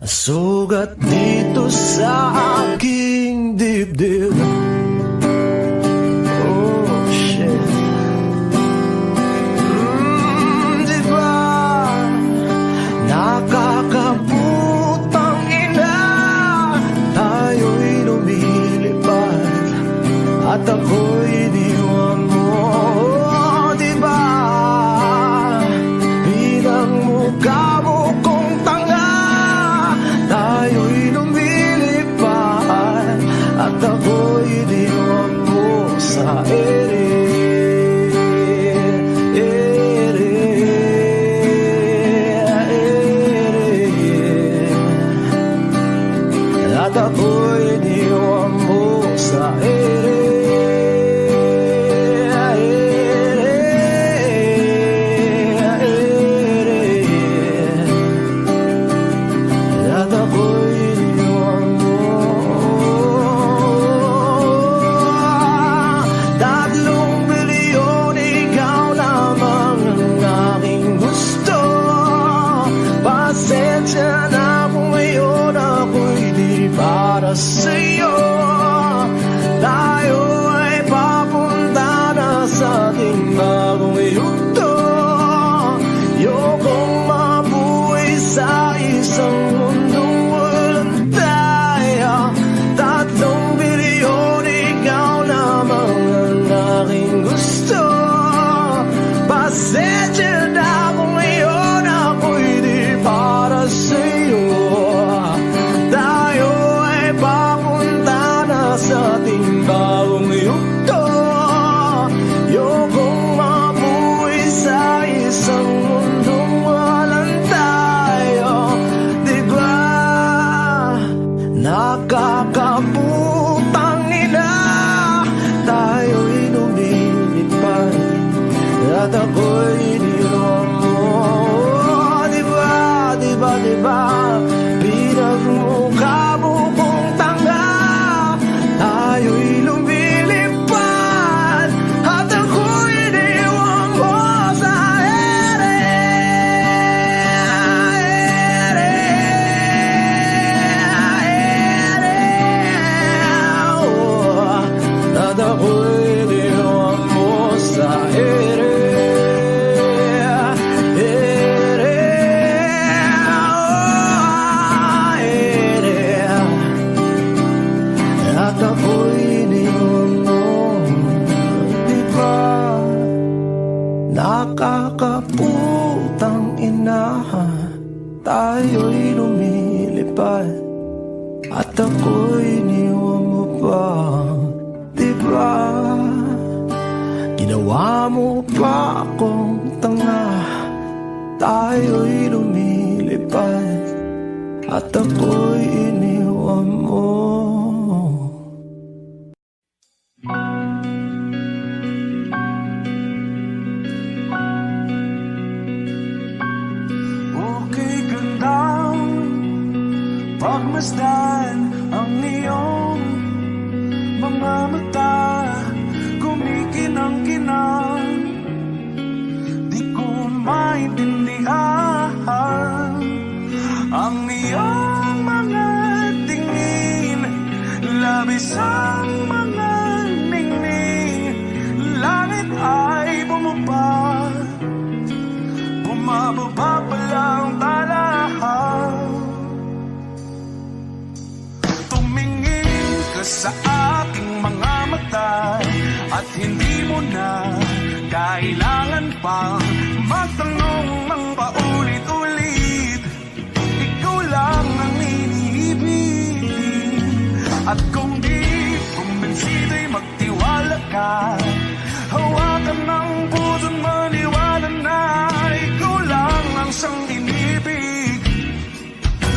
sugat dito sa aking dibdib. Oh shit. Diba nakakaputang ina, tayo'y lumilipad at ako'y iniwan mo. Oh, diba bilang mukha mo kong tanga, tayo'y lumilipad at ako'y iniwan mo sa ere. At ako'y iniwan mo sa ere. At ako'y iniwan mo. 3 bilyon, ikaw lamang ang aking gusto. Pasensya na kung ngayon ako'y di para sa'yo. Tayo ay papunta na sa ating bagong yugto. Ayokong mabuhay sa isang mundong walang tayo. 3 bilyon, ikaw lamang ang aking gusto. Pasensya na kung ngayon ako'y di para sa'yo. Tayo ay papunta na sa ating bagong yugto. Ayokong mabuhay sa isang mundong walang tayo. Diba nakakaputang ina, tayo'y lumilipad at ako'y iniwan mo. Diba, diba, diba pinagmukha mo kong tanga, tayo'y lumilipad at ako'y iniwan mo sa ere. Oh, at ako'y iniwan mo sa ere. At ako'y iniwan mo. Diba nakakaputang ina, tayo'y lumilipad at ako'y iniwan mo pa. Diba ginawa mo pa akong tanga, tayo'y lumilipad at ako'y iniwan mo. Okay, gandang pagmasdan ang iyong mga mata, kumikinang-kinang. Di ko maintindihan ang iyong mga tingin, labis ang mga ningning. Langit ay bumaba, bumababa pa lang talahaw. Tumingin ka sa aking mga mata at hindi mo na kailangan pang magtanong ng paulit-ulit. Ikaw lang ang iniibig, at kung di kumbinsido'y magtiwala ka. Hawakan ng puso't maniwala na ikaw lang ang siyang inibig.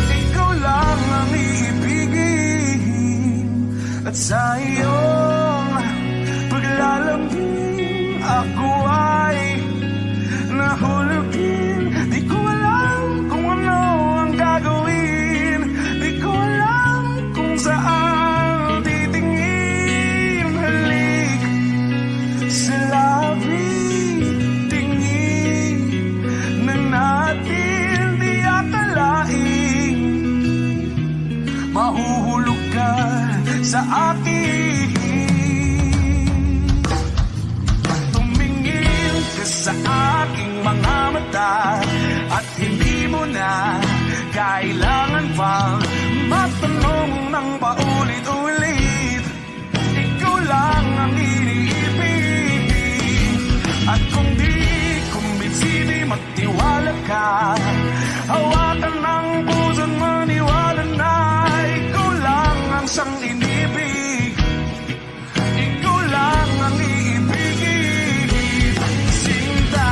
Ikaw lang ang iibigin, at sa iyong paglalambing ako ay nahulugin. Di ko alam kung ano aking mga mata. At hindi mo na kailangan pang matanong ng paulit-ulit. Ikaw lang ang iniibig. At kung di kumbinsi, di magtiwala ka. Hawakan ng puso't maniwala na ikaw lang ang siyang inibig. Ikaw lang ang iibigin, Sinta.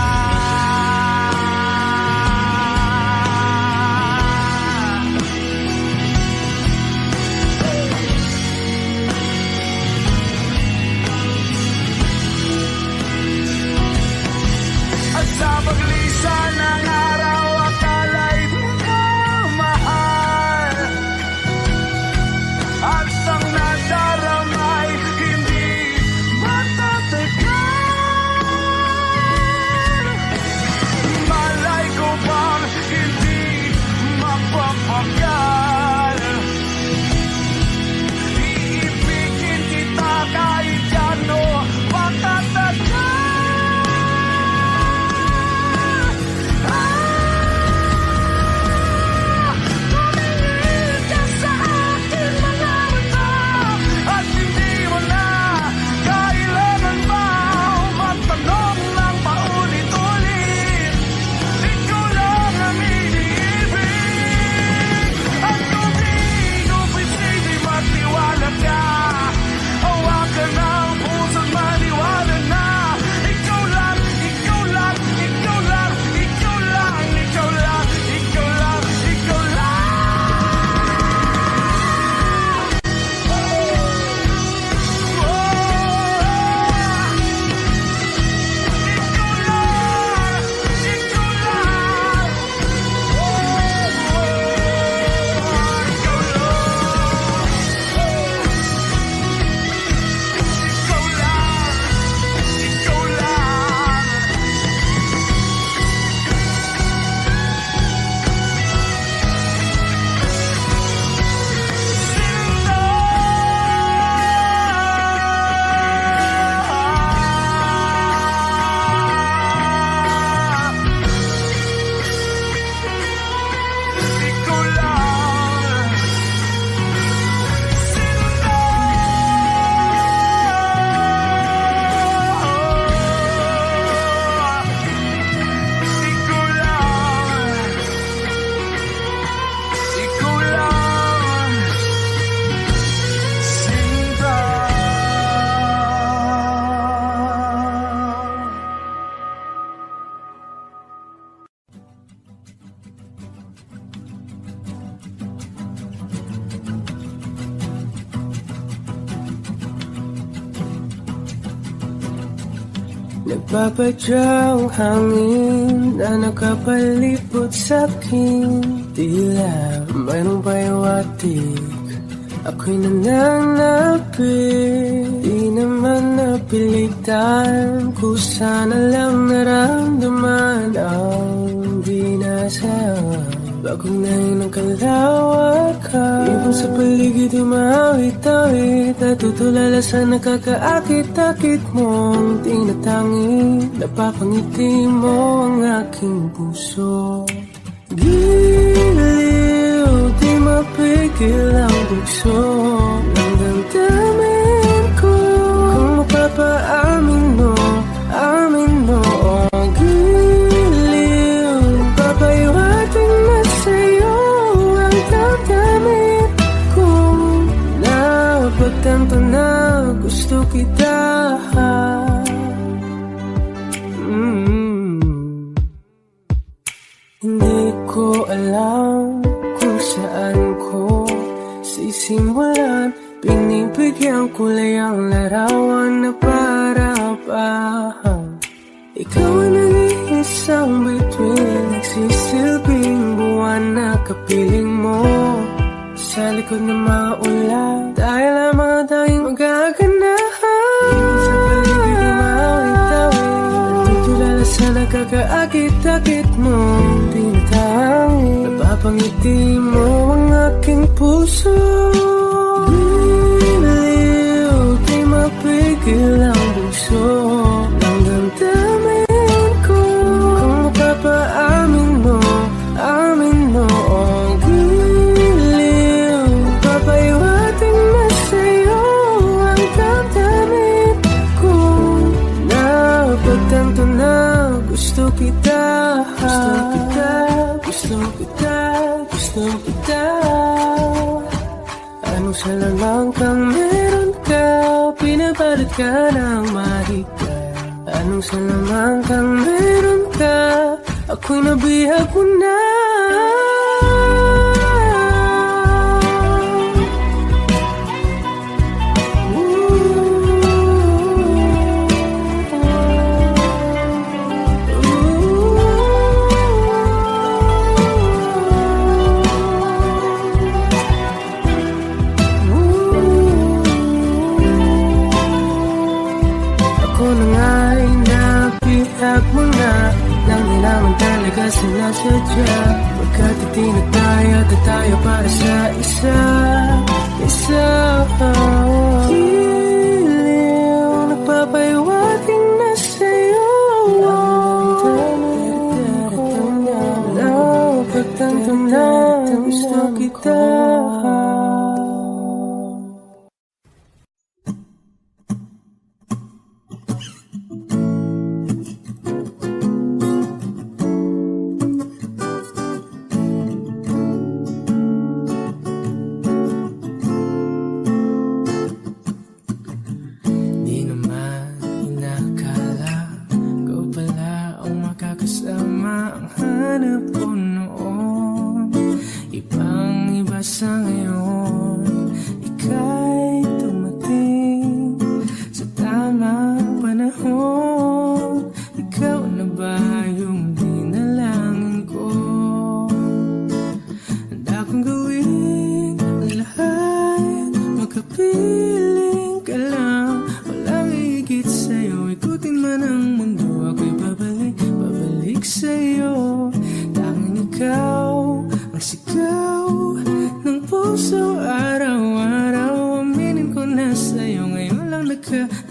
At sa paglisan ng araw, akala'y mahal. At ang nadaramay hindi matatagal. Malay ko bang hindi mapapagal. Iibigin kita kahit ano patatagal. Tumingin ka sa aking mga mata. At hindi mo na kailangan pa matanong ng paulit-ulit. Ikaw lang ang iniibig. At kung di kumbinsi, di magtiwala ka. Hawakan ang puso't maniwala na ikaw lang, ikaw lang, ikaw lang, ikaw lang, ikaw lang, ikaw lang, ikaw lang. Nagpapadyang hangin na nakapalipot sa'kin. Tila mayroong payawatig, ako'y nananapit. Di naman napilitan, kusana lang naramdaman ang di nasa. Bagong nahin ng kalawakan, ibon sa paligid umawit-awit. Natutulala sa nakakaakit-akit mong tinatangi. Napapangiti mo ang aking puso. Giliw, di mapigil ang bugso ng damdamin ko. Kung mapapaamin mo, amin mo. Giliw, papayawating na sa'yo ang damdamin ko. Napagtanto na gusto kita. Hindi ko alam kung saan ko sisimulan. Pinibigyan ko lang ang larawan na para-parahan. Ikaw ang nag-iisang bituin, nagsisilbing buwan na kapiling mo. Sa likod ng mga ulan, dahil lamang tayong magaganahan. Sa paligid umawit-awit, natutulala sa nakakaakit-akit mo. Pinatangi, napapangiti mo ang aking puso. Giliw, di mapigil ang bugso ng damdamin ko. kita, gusto kita, gusto kita, gusto kita. Anong salalang kang meron ka, pinapalit ka ng mahika. Anong salalang kang meron ka, ako'y nabihag mo na. Sinasadya pagkat itinataya tayo para sa isa. Giliw, nagpapahiwating na sa'yo. Pagtanto na gusto kita.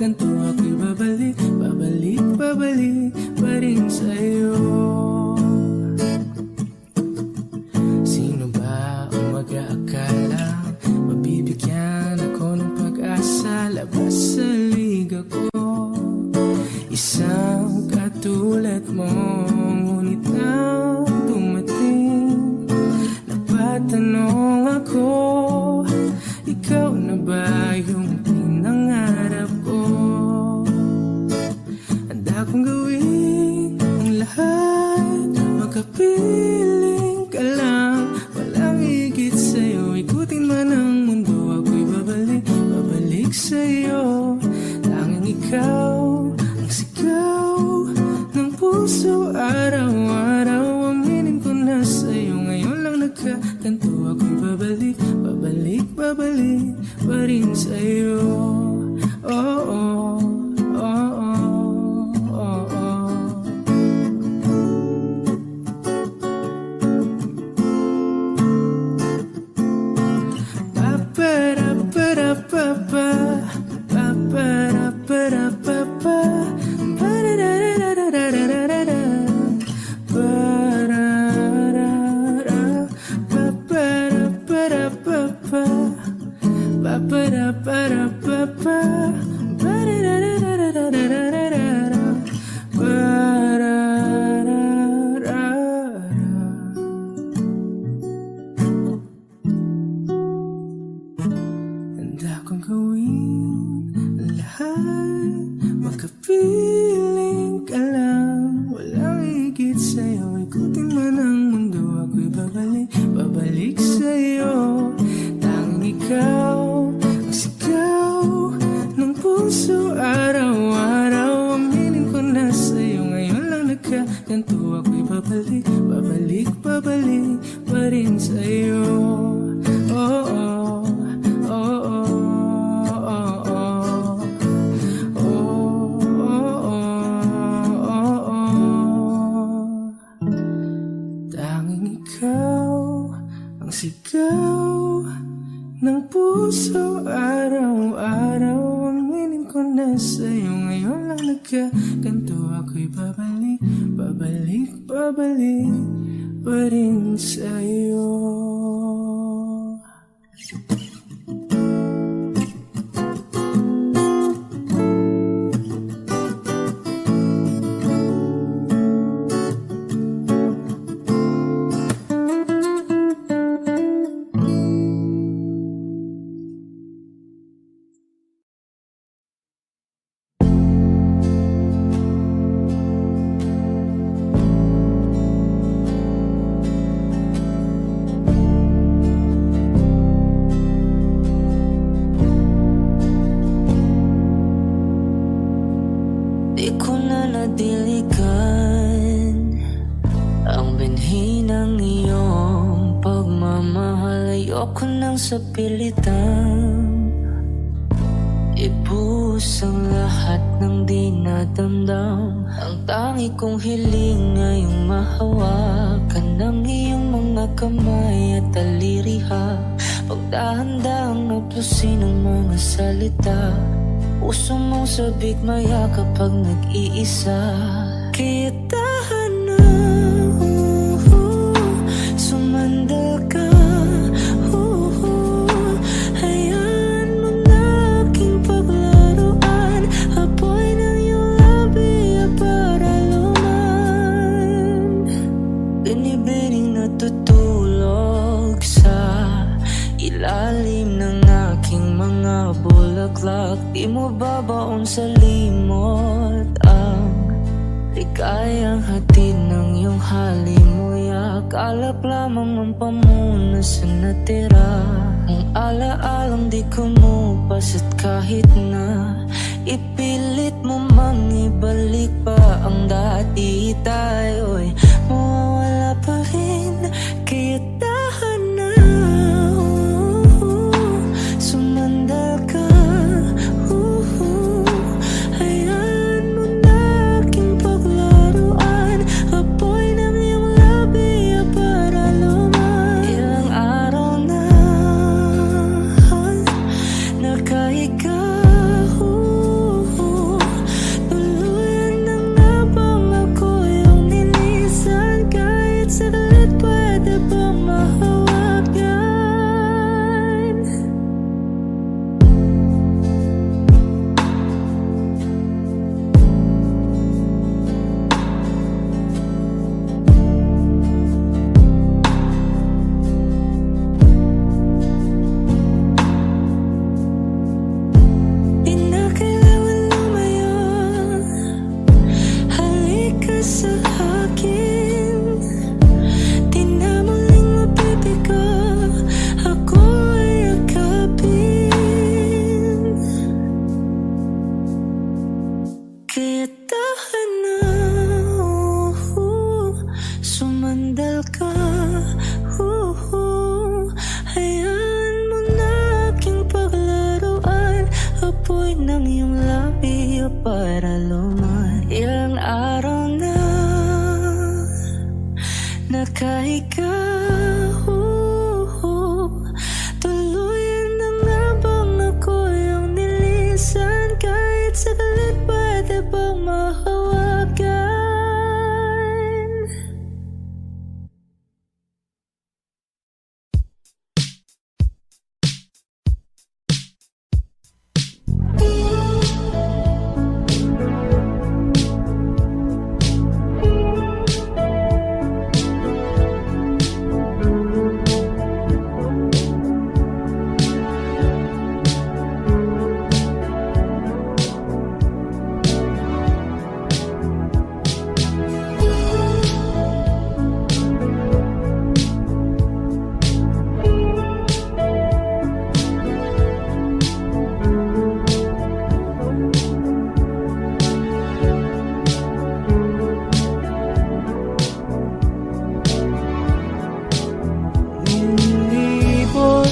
Ganto ako'y babalik, babalik, babalik pa rin sa'yo. Sino ba ang mag-aakala mabibigyan ako ng pag-asa labas sa liga ko? Isang katulad mo, ngunit nang dumating napatanong ako, ikaw na ba yung pinangarap ko? Handa kong gawin ang lahat, makapiling ka lang, walang higit sa'yo. Ikutin man ang mundo, ako'y babalik, babalik sa'yo. Tanging ikaw ang sigaw ng puso, araw-araw. Aminin ko na sa'yo, ngayon lang nagkaganto. Ako'y babalik, babalik, babalik pa rin sa'yo. Oh, oh, oh, oh, oh, oh. Pa-pa-ra-pa-ra-pa-pa, pa-pa-ra-pa-ra-pa-pa, pa-ra-ra-ra-ra-ra-ra-ra-ra, pa-ra-ra-ra, pa-pa-ra-pa-ra-pa-pa, pa-pa-ra-pa-ra-pa-pa, pa-ra-ra-ra-ra-ra-ra-ra-ra, pa-ra-ra-ra-ra. Handa kong gawin ang lahat, makapiling ka lang, walang higit sa'yo. Ikutin man ang mundo, ako'y babalik, babalik sa'yo. Tanging ikaw ang sigaw ng puso, araw-araw. Aminin ko na sa'yo, ngayon lang nagkaganto. Ako'y babalik, babalik, babalik pa rin sa'yo. Oh, oh, oh, oh, oh, oh. Oh, oh, oh, oh. Tanging ikaw ang sigaw ng puso, araw-araw. Aminin ko na sa'yo, ngayon lang nagkaganto. Ako'y babalik, babalik, babalik pa rin sa'yo. Wag ko nang sapilitang ibuhos ang lahat ng di nadamdam. Ang tangi kong hiling ngayong mahawakan ng iyong mga kamay at taliriha. Pagdahan-dahang naplusin ang mga salita. Puso mong sabik maya kapag nag-iisa. Kaya tahan na, sumandal ka. Hayaan mo na aking paglaruan. Apoy ng iyong labi para luman. Binibining natutulog sa ilalim ng aking mga bulaklak. Di mo babaon sa limot ang ligayang hatid ng iyong halimuyak. Alap lamang ang pamunas na natira. Ang alaalang di kumupas at kahit na ipilit mo mang ibalik pa ang dati, tayo'y mawawala pa rin. Kaya tahan na, sumandal ka. Hayaan mo na aking paglaruan. Apoy ng iyong labi para luman. Ilang araw na nakahiga. Tuluyan na nga bang ako yung nilisan? Kahit saglit pwede bang mahawakan? Di na kailangan lumayo. Halika sa akin. Di na muling mabibigo. Ako ay akapin. Kaya tahan na, sumandal ka. Hayaan mo na aking paglaruan. Apoy ng iyong labi para luman. Ilang araw na nakahiga. Tuluyan na nga bang ako yung nilisan? Kahit saglit pwede bang mahawakan? Nilibot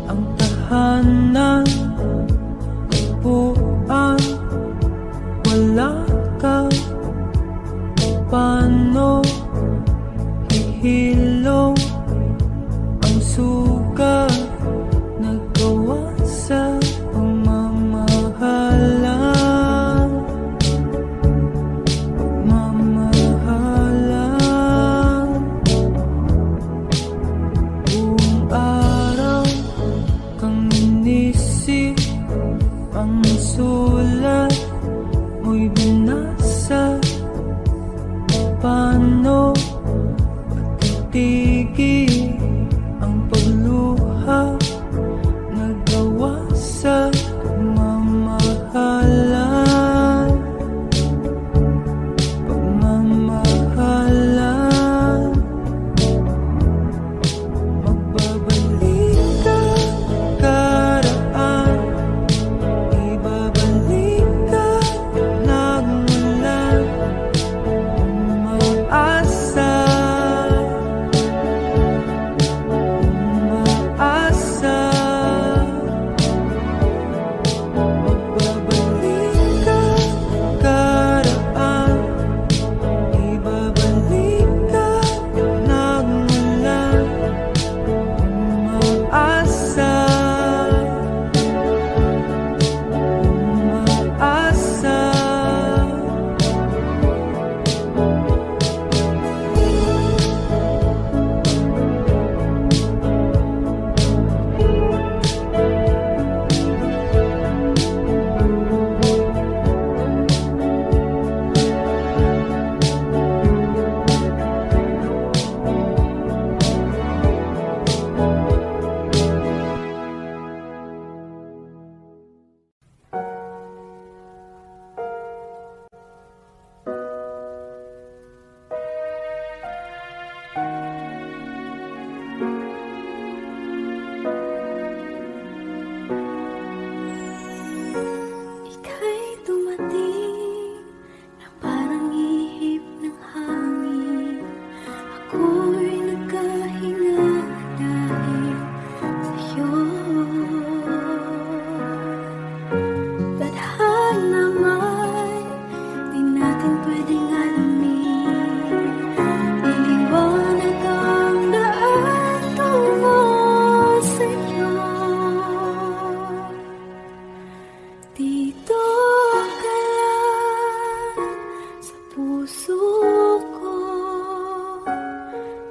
ang tahanan, upuan, wala ka. Paano hihilom ang sugat nagawa sa pagmamahalan? Buong araw kang inisip, ang sulat mo'y binasa. Paano Ako'y nagkahinga dahil sa'yo. Tadhana man, di natin pwedeng alamin. Iliwanag ang daan tungo sa'yo. Dito ka lang sa puso ko.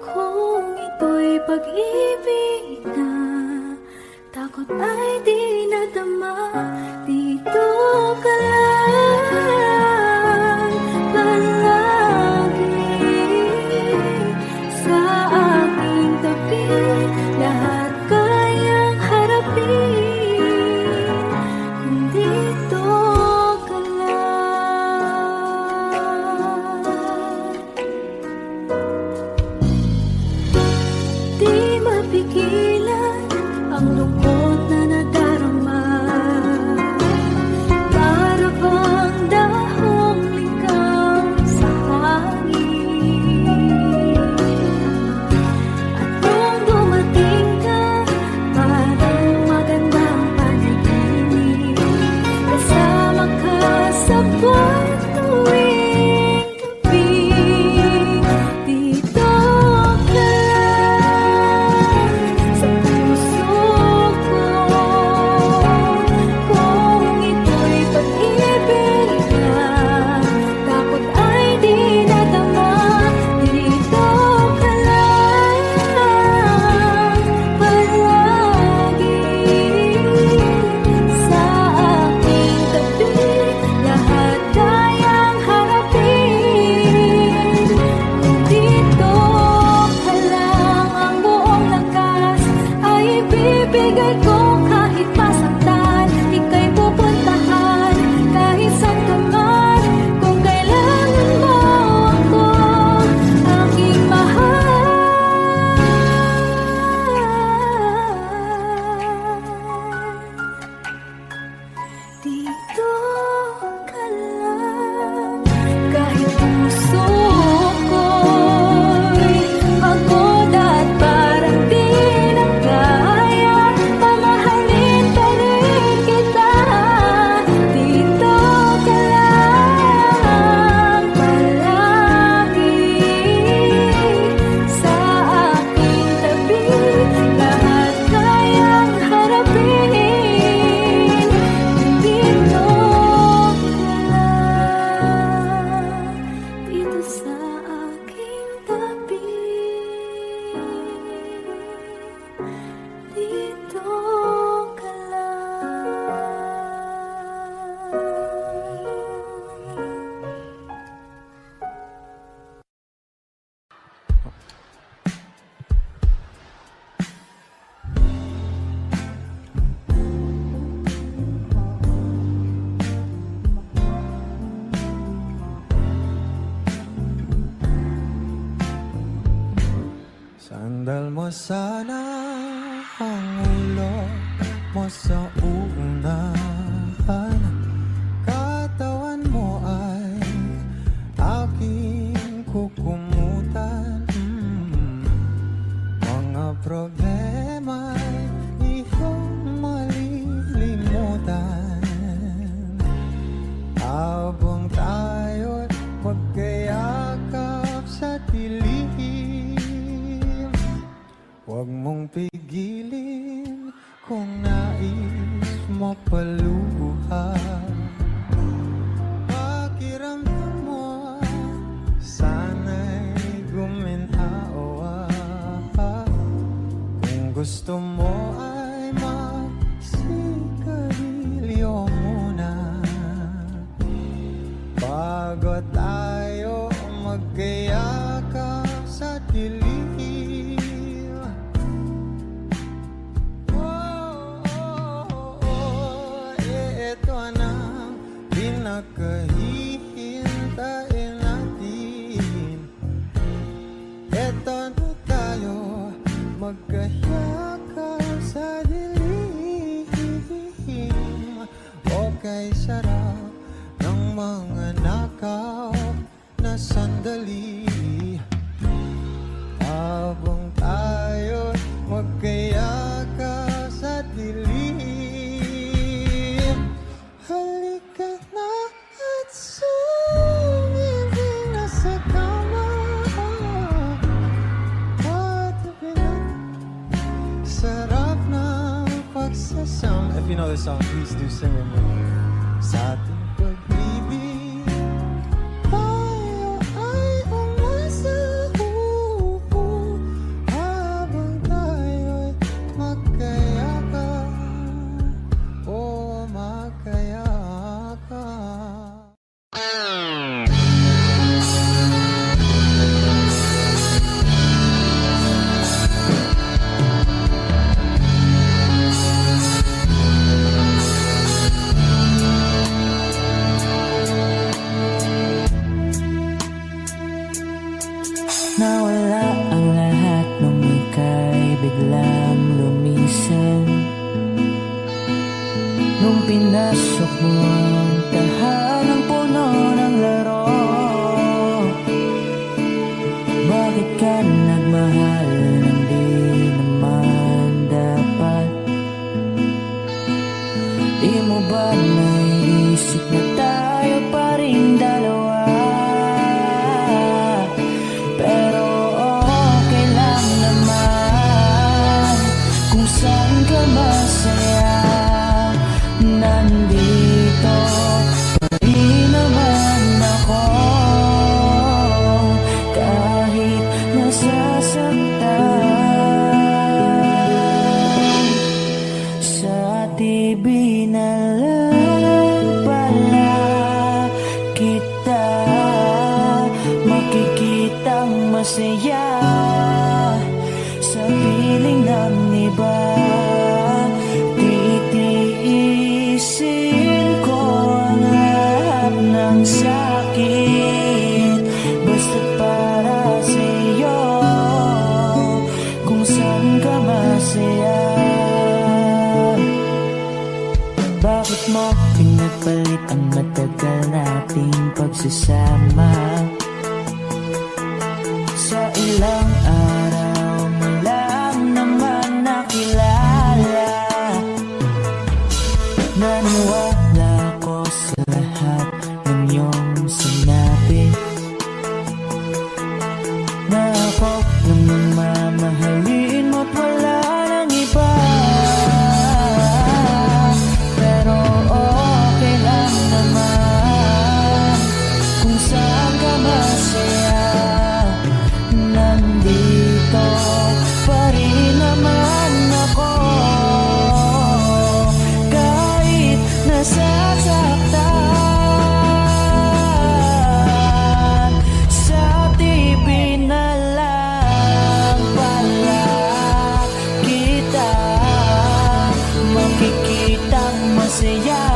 Kung ito'y pag-ibig na, takot ay di nadama. Dito ka lang palagi sa aking tabi. Lahat kayang harapin kung dito ka lang. Di mapigilan ang lungkot na nadarama. Para bang dahong ligaw sa hangin. At nung dumating ka, parang magandang panaginip. Kasama ka sa buwan tuwing gabi. Dito ka lang sa puso ko. Kung ito'y pag-ibig na, takot ay di nadama. Dito ka lang palagi sa aking tabi. Lahat kayang harapin kung dito ka lang. Ang buong lakas ay ibibigay ko kahit masaktan. Ika'y pupuntahan kahit saan ka man. Kung kailangan mo ako, aking mahal. Dito ka lang. Kahit puso ko'y pagod at parang di na kaya, mamahalin pa rin kita. Dito ka lang palagi sa aking tabi. Lahat kayang harapin kung dito ka lang. Dito sa aking tabi. Dito ka Sandal mo sana ang ulo mo sa unahan. Katawan mo ay aking kukumutan. Mga problema'y iyong malilimutan. Habang tayo'y magkayakap sa dilim, huwag mong pigilin kung nais mo paluhan. Pakiramdam mo sana'y guminhawa. Kung gusto mo ay magsigarilyo muna bago tayo magkayakap sa dilim. Ito na ang pinakahihintayin natin. Ito na tayo magkayakap sa dilim. Okay, sarap ng mga nakaw na sandali. if you know this song, please do sing with me. Sa ating pag-ibig, tayo ay umasahupo habang tayo'y magkayakan. Oh, magkayakan. Nawala ang lahat nung ika'y biglang lumisan. Nung pinasok mo ang tahanang puno ng laro, bakit ka nagmahal nang di naman dapat? Di mo ba naisip na tayo pa rin dalawa? Pero okay lang naman kung saan ka masaya. Nandito pa rin naman ako kahit nasasaktan. Sa TV na lang pala kita makikitang masaya sa piling ng iba. Titiisin ko ang lahat ng sakit basta para sa'yo, kung saan ka masaya. Bakit mo pinagpalit ang matagal nating pagsasama? Sa ilang araw mo lang naman nakilala. Naniwala ko sa lahat ng iyong sinabi, na ako lang ang mamahalin mo't wala nang iba. Pero okay lang naman kung saan ka masaya. Nandito pa rin naman ako kahit nasasaktan. Sa TV na lang pala kita makikitang masaya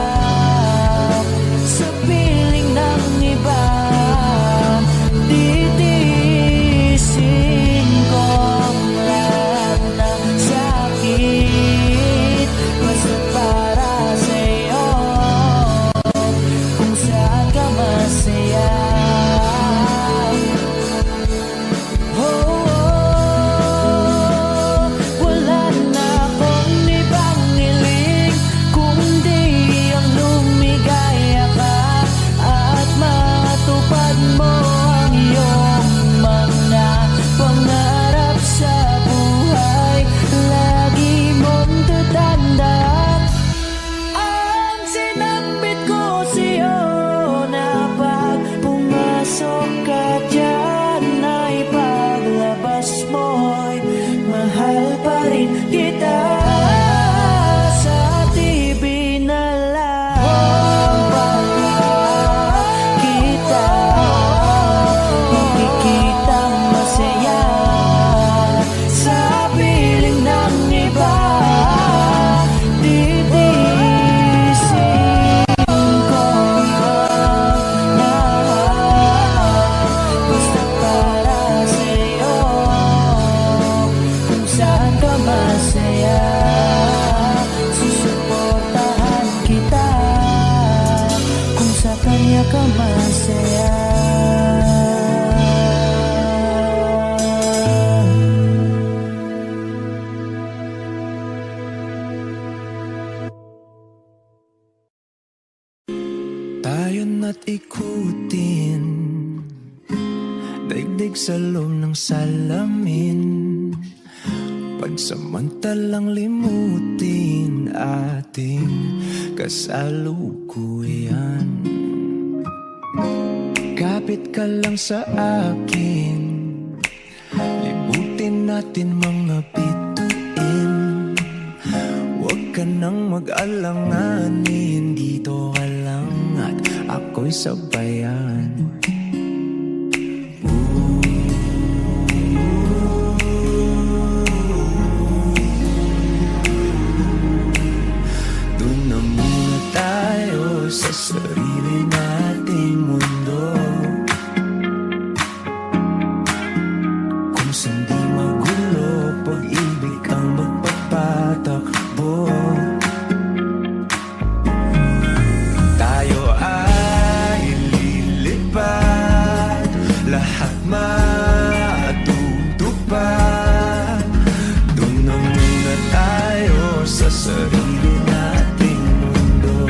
sa piling ng iba. Titiisin ko ang lahat ng sakit basta para sa'yo, kung saan ka masaya. Wala na akong ibang hiling kundi ang lumigaya ka at matupad mo ang iyong mga pangarap sa buhay. Lagi mong tatandaan ang sinambit ko sa'yo, na pag pumasok ka dyan ay paglabas mo'y mahal pa rin kita. Sa TV na lang pala kita makikitang masaya sa piling ng iba. Titiisin ko ang lahat basta para sa'yo, kung saan ka masaya. Susuportahan kita kung sa kanya ka masaya. Tayo na't ikutin, daigdig sa loob ng salamin. Pagsamantalang limutin ating kasalukuyan. Kapit ka lang sa akin, libutin natin mga bituin. Huwag ka nang mag-alanganin, dito ka lang at ako'y sabayan. Doon na muna tayo sa sarili nating mundo, kung saan di magulo, pag-ibig ang magpapatakbo. Tayo ay lilipad, lahat matutupad. Doon na muna tayo sa sarili nating mundo.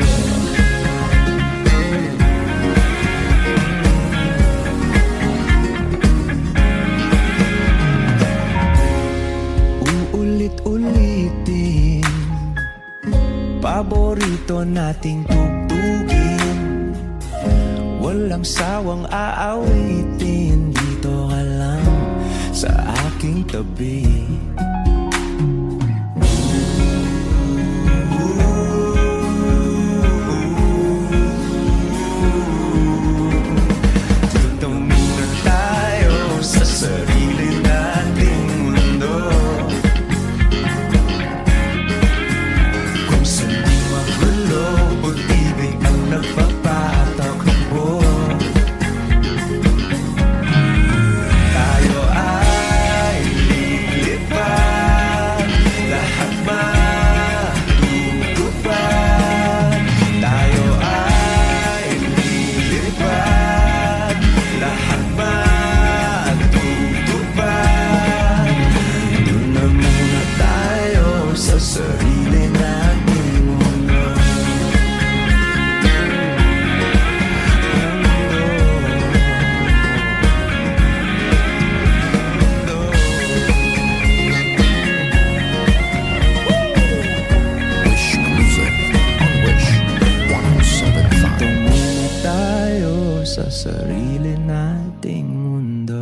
Uulit-ulitin, paborito nating tugtugin. Walang sawang aawitin, dito ka lang sa aking tabi. Dito muna tayo sa sarili nating mundo, kung saan di magulo, pag-ibig ang nagpapatakbo. Tayo ay lilipad, lahat matutupad. Tayo ay lilipad, lahat matutupad. Doon na muna tayo sa sarili nating mundo. Wish Cruiser on Wish 1075. Dito muna tayo sa sarili nating mundo.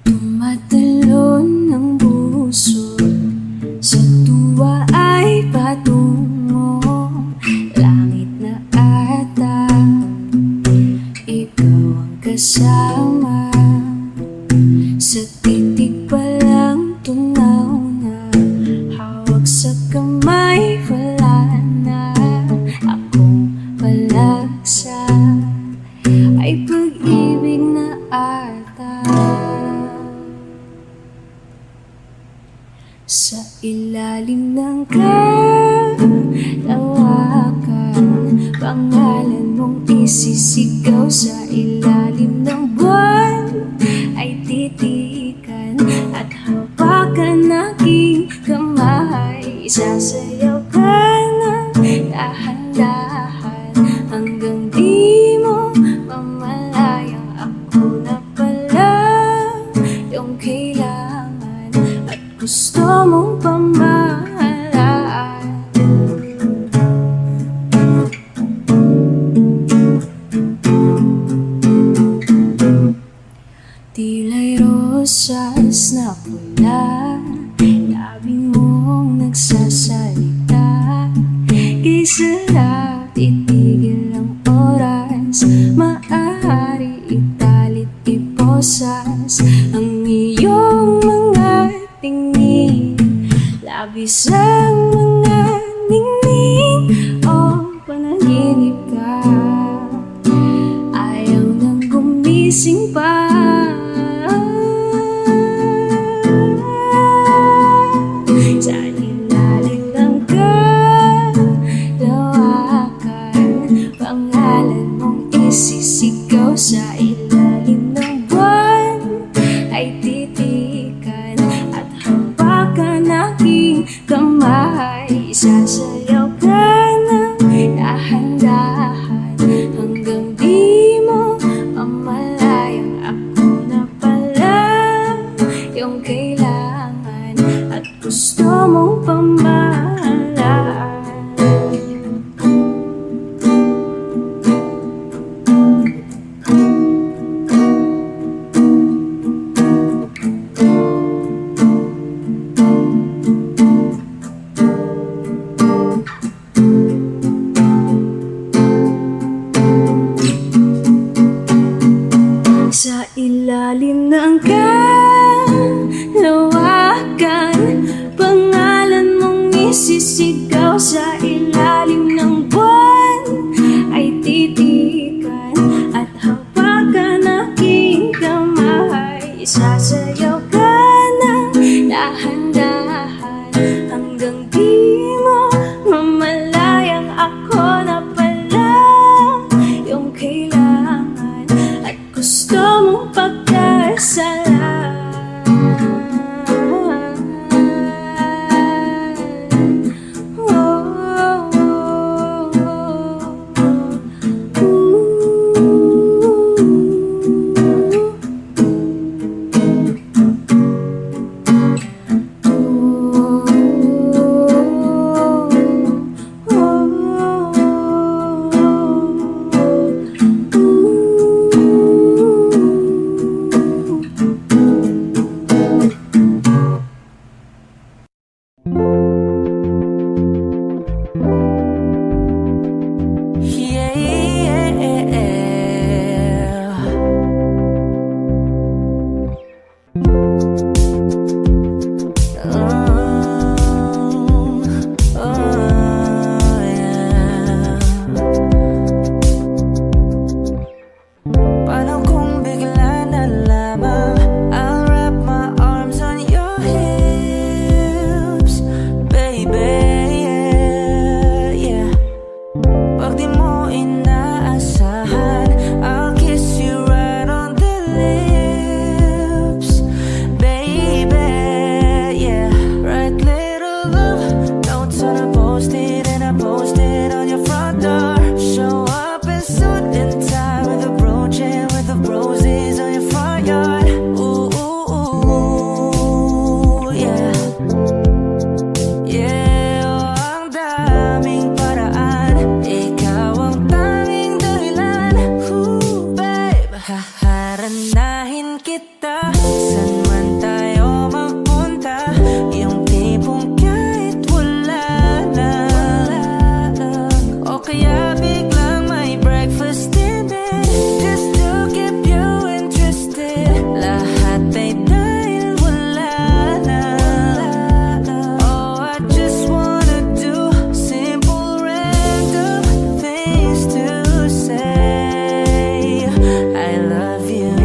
Tumatalon ng puso, sa tuwa ay patungo langit na ata. Ikaw ang kasama, sa titig pa lang tunaw na. Hawak sa kamay, wala na akong palaksa. Ay pag-ibig na ata. Sa ilalim ng kalawakan, pangalan mong isisigaw. Sa ilalim ng buwan ay titikan at hawakan aking kamay. Sasayaw ka na dahan-dahan hanggang di mo mamalayang ako na pala yung kailangan at gusto mong pamahalaan. Tila'y rosas na pula, labing mong nagsasalita. Kay sarap itigil ang oras, maaari italit iposas ang iyong mga tingin. Labis ang mga ningning o panaginip ka, ayaw nang gumising pa. Sa ilalim ng kalawakan, pangalan mong isisigaw. Sa ilalim ng buwan ay titikan ilalim ng kalawakan, pangalan mong isisigaw sa ilalim ng buwan ay titikan at hawakan aking kamay. Sasayaw ka ng dahan-dahan hanggang di mo mamalayang ako na pala yung kailangan at gusto mong pagkasalan. Paano kung bigla na lamang I'll wrap my arms on your hips, baby, yeah. Pag di mo inaasahan, I'll kiss you right on the lips, baby, yeah. Write little love notes on a post-it and I post it on your front door. Show up in suit and tie with a brooch and with the roses on your front yard. Ooh, ooh, ooh, yeah. Yeah, oh, ang daming paraan, ikaw ang tanging dahilan. Ooh, babe, haharanahin kita saan man tayo magpunta. Yung tipong kahit wala na, o kaya biglang may breakfast in bed just to keep you interested. Lahat ay dahil wala na. Oh, I just wanna do simple random things to say I love you.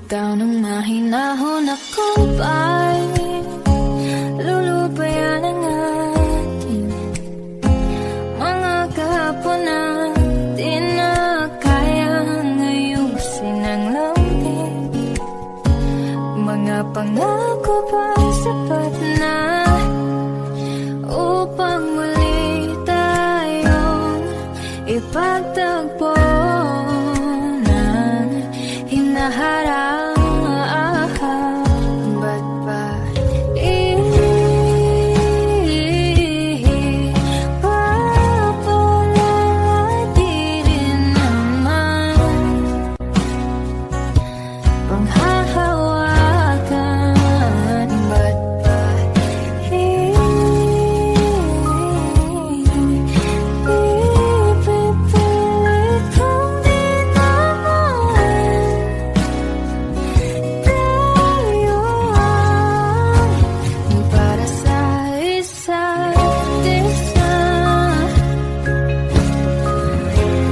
Bitaw ng mahinahon ako ba'y lulubayan ang ating mga kahapon na di na kayang ayusin ang lamig. Mga pangako ba'y sapat na upang muli tayong ipagtagpo ng hinaharap? Ba't ba ipapalagi rin naman panghahawakan? Ba't ba ipipilit kong di naman tayo ang para sa isa't isa?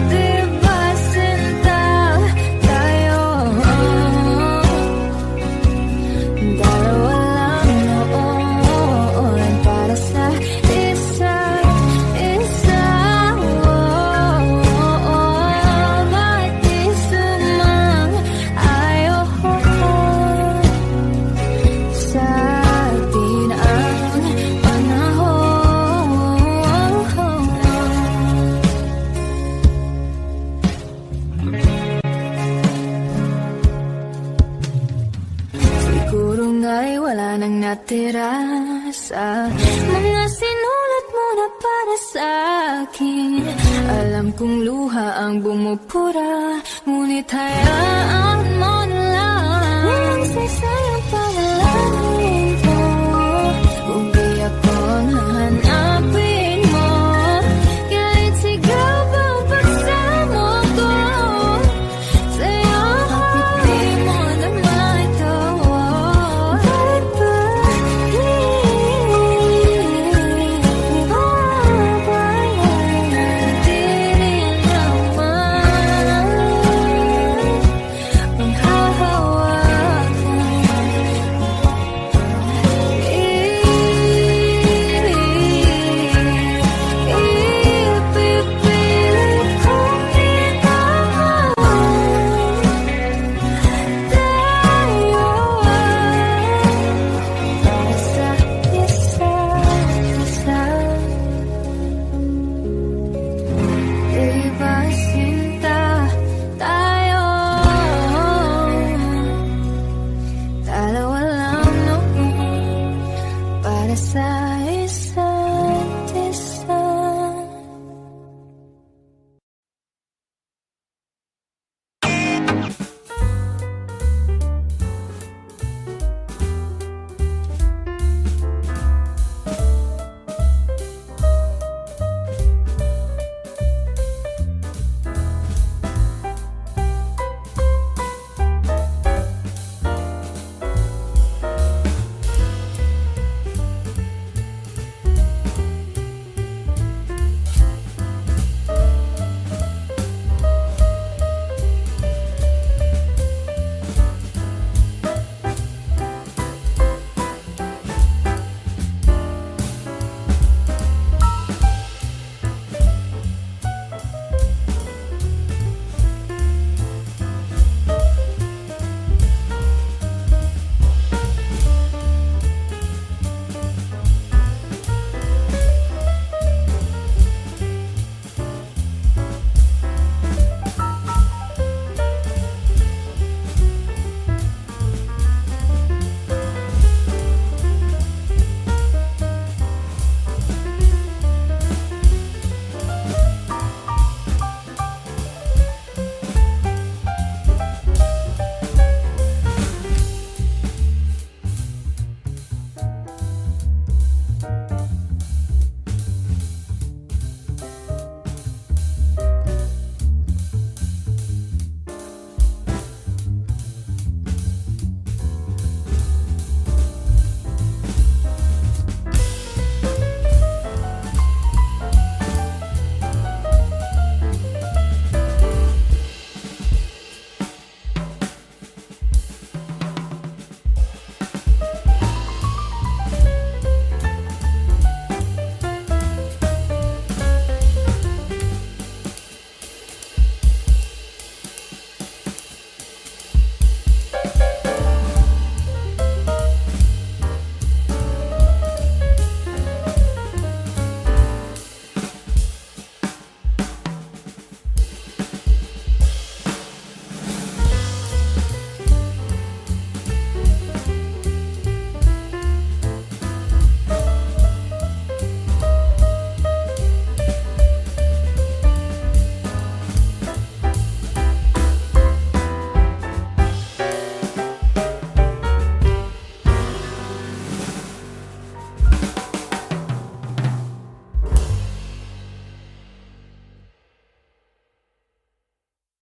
Di ba sinta tayo? Dalawa lang noon para sa isa't isa. Ba't di sumang-ayon sa atin ang panahon? Siguro nga'y wala nang natira sa mga sinulat mo na para sa akin. Alam kong luha ang bumupura, ngunit hayaan mo na lang. Walang saysay